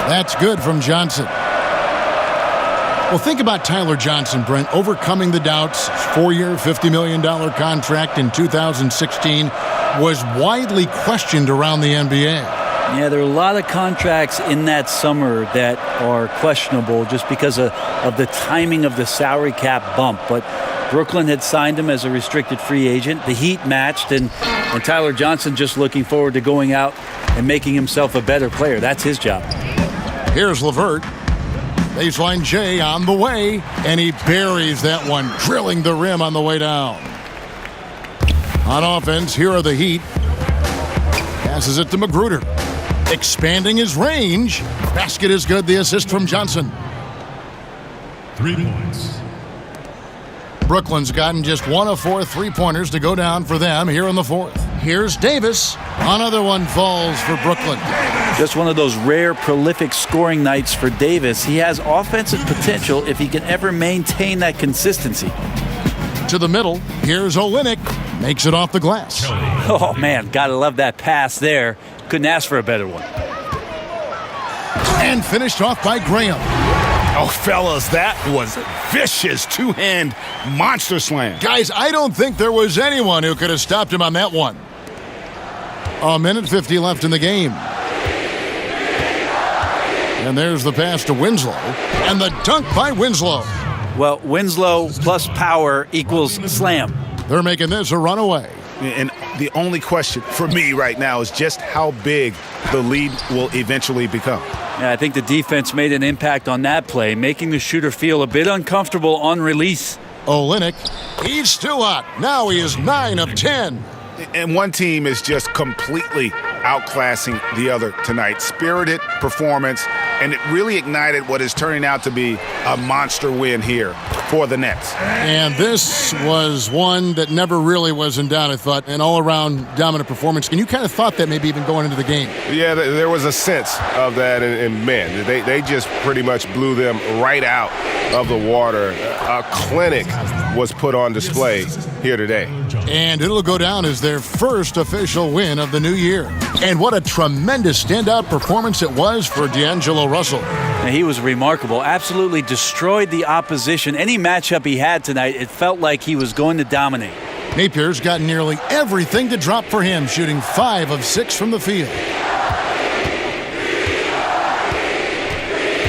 S8: That's good from Johnson. Well, think about Tyler Johnson, Brent, overcoming the doubts. 4-year, $50 million contract in 2016 was widely questioned around the NBA.
S9: Yeah, there are a lot of contracts in that summer that are questionable just because of the timing of the salary cap bump. But Brooklyn had signed him as a restricted free agent. The Heat matched, and Tyler Johnson just looking forward to going out and making himself a better player. That's his job.
S8: Here's LeVert. Baseline J on the way, and he buries that one, drilling the rim on the way down. On offense, here are the Heat. Passes it to Magruder. Expanding his range. Basket is good. The assist from Johnson.
S6: 3 points.
S8: Brooklyn's gotten just 1 of 4 3-pointers to go down for them here in the fourth. Here's Davis. Another one falls for Brooklyn.
S9: Just one of those rare, prolific scoring nights for Davis. He has offensive potential if he can ever maintain that consistency.
S8: To the middle, here's Olynyk. Makes it off the glass.
S9: Oh, man, gotta love that pass there. Couldn't ask for a better one.
S8: And finished off by Graham.
S10: Oh, fellas, that was a vicious 2-hand monster slam.
S8: Guys, I don't think there was anyone who could have stopped him on that one. 1:50 left in the game. And there's the pass to Winslow. And the dunk by Winslow.
S9: Well, Winslow plus power equals slam.
S8: They're making this a runaway.
S10: And the only question for me right now is just how big the lead will eventually become.
S9: Yeah, I think the defense made an impact on that play, making the shooter feel a bit uncomfortable on release.
S8: Olynyk, he's still hot. Now he is 9 of 10.
S10: And one team is just completely outclassing the other tonight. Spirited performance, and it really ignited what is turning out to be a monster win here for the Nets.
S8: And this was one that never really was in doubt, I thought, an all-around dominant performance. And you kind of thought that maybe even going into the game.
S12: Yeah, there was a sense of that, and man, they just pretty much blew them right out of the water. A clinic was put on display here today.
S8: And it'll go down as their first official win of the new year. And what a tremendous standout performance it was for D'Angelo Russell.
S9: And he was remarkable. Absolutely destroyed the opposition. Any matchup he had tonight, it felt like he was going to dominate.
S8: Napier's got nearly everything to drop for him, shooting 5 of 6 from the field.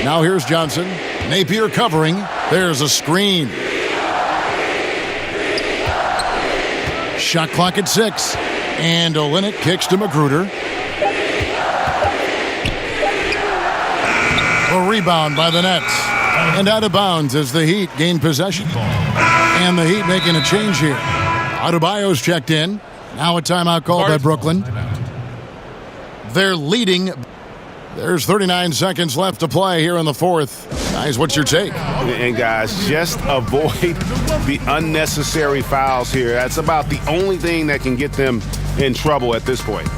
S8: Now here's Johnson. Napier covering. There's a screen. Shot clock at 6. And Olynyk kicks to Magruder. A rebound by the Nets. And out of bounds as the Heat gain possession. And the Heat making a change here. Adebayo's checked in. Now a timeout called by Brooklyn. They're leading. There's 39 seconds left to play here in the fourth. Guys, what's your take?
S12: And guys, just avoid the unnecessary fouls here. That's about the only thing that can get them in trouble at this point.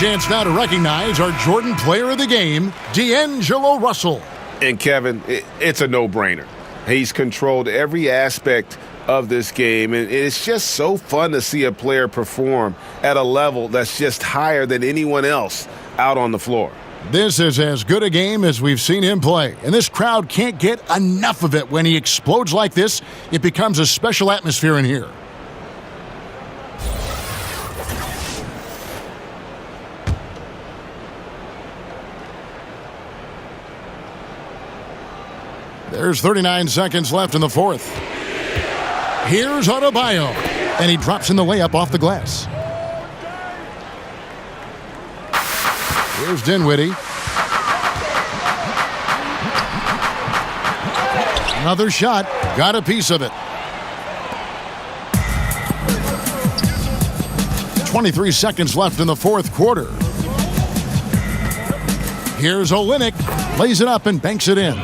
S8: chance now to recognize our Jordan Player of the Game, D'Angelo Russell.
S10: And Kevin, it's a no-brainer. He's controlled every aspect of this game, and it's just so fun to see a player perform at a level that's just higher than anyone else out on the floor.
S8: This is as good a game as we've seen him play, and this crowd can't get enough of it. When he explodes like this, it becomes a special atmosphere in here. There's 39 seconds left in the fourth. Here's Adebayo, and he drops in the layup off the glass. Here's Dinwiddie. Another shot, got a piece of it. 23 seconds left in the fourth quarter. Here's Olynyk, lays it up and banks it in.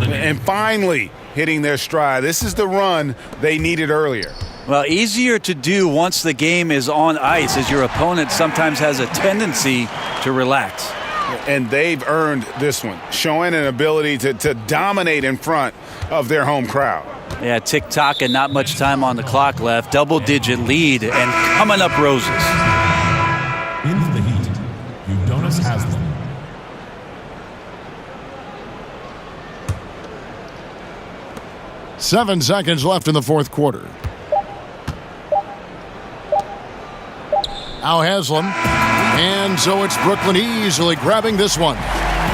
S10: And finally hitting their stride. This is the run they needed earlier.
S9: Well, easier to do once the game is on ice, as your opponent sometimes has a tendency to relax.
S10: And they've earned this one, showing an ability to dominate in front of their home crowd.
S9: Yeah, tick-tock and not much time on the clock left. Double-digit lead and coming up roses.
S6: Into the Heat, Udonis Haslem.
S8: Seven seconds left in the fourth quarter. Now Haslem. And so it's Brooklyn easily grabbing this one.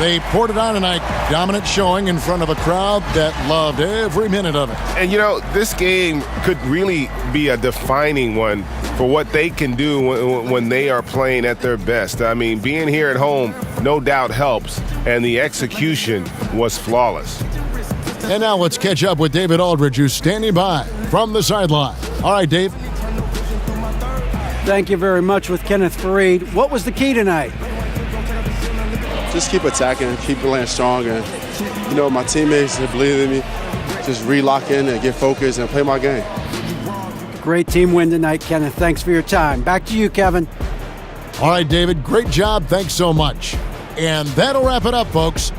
S8: They poured it on tonight. Dominant showing in front of a crowd that loved every minute of it.
S12: And, you know, this game could really be a defining one for what they can do when they are playing at their best. I mean, being here at home no doubt helps, and the execution was flawless.
S8: And now let's catch up with David Aldridge, who's standing by from the sideline. All right, Dave.
S11: Thank you very much with Kenneth Fareed. What was the key tonight?
S16: Just keep attacking, keep playing strong, and, you know, my teammates, they believe in me. Just re-lock in and get focused and play my game.
S11: Great team win tonight, Kenneth. Thanks for your time. Back to you, Kevin.
S8: All right, David, great job. Thanks so much. And that'll wrap it up, folks.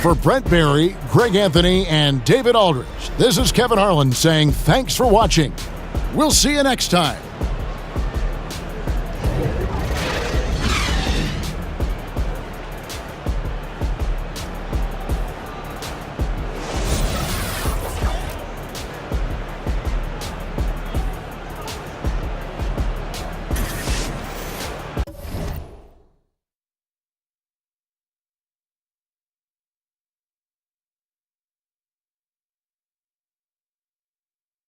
S8: For Brent Barry, Greg Anthony, and David Aldridge, this is Kevin Harlan saying thanks for watching. We'll see you next time.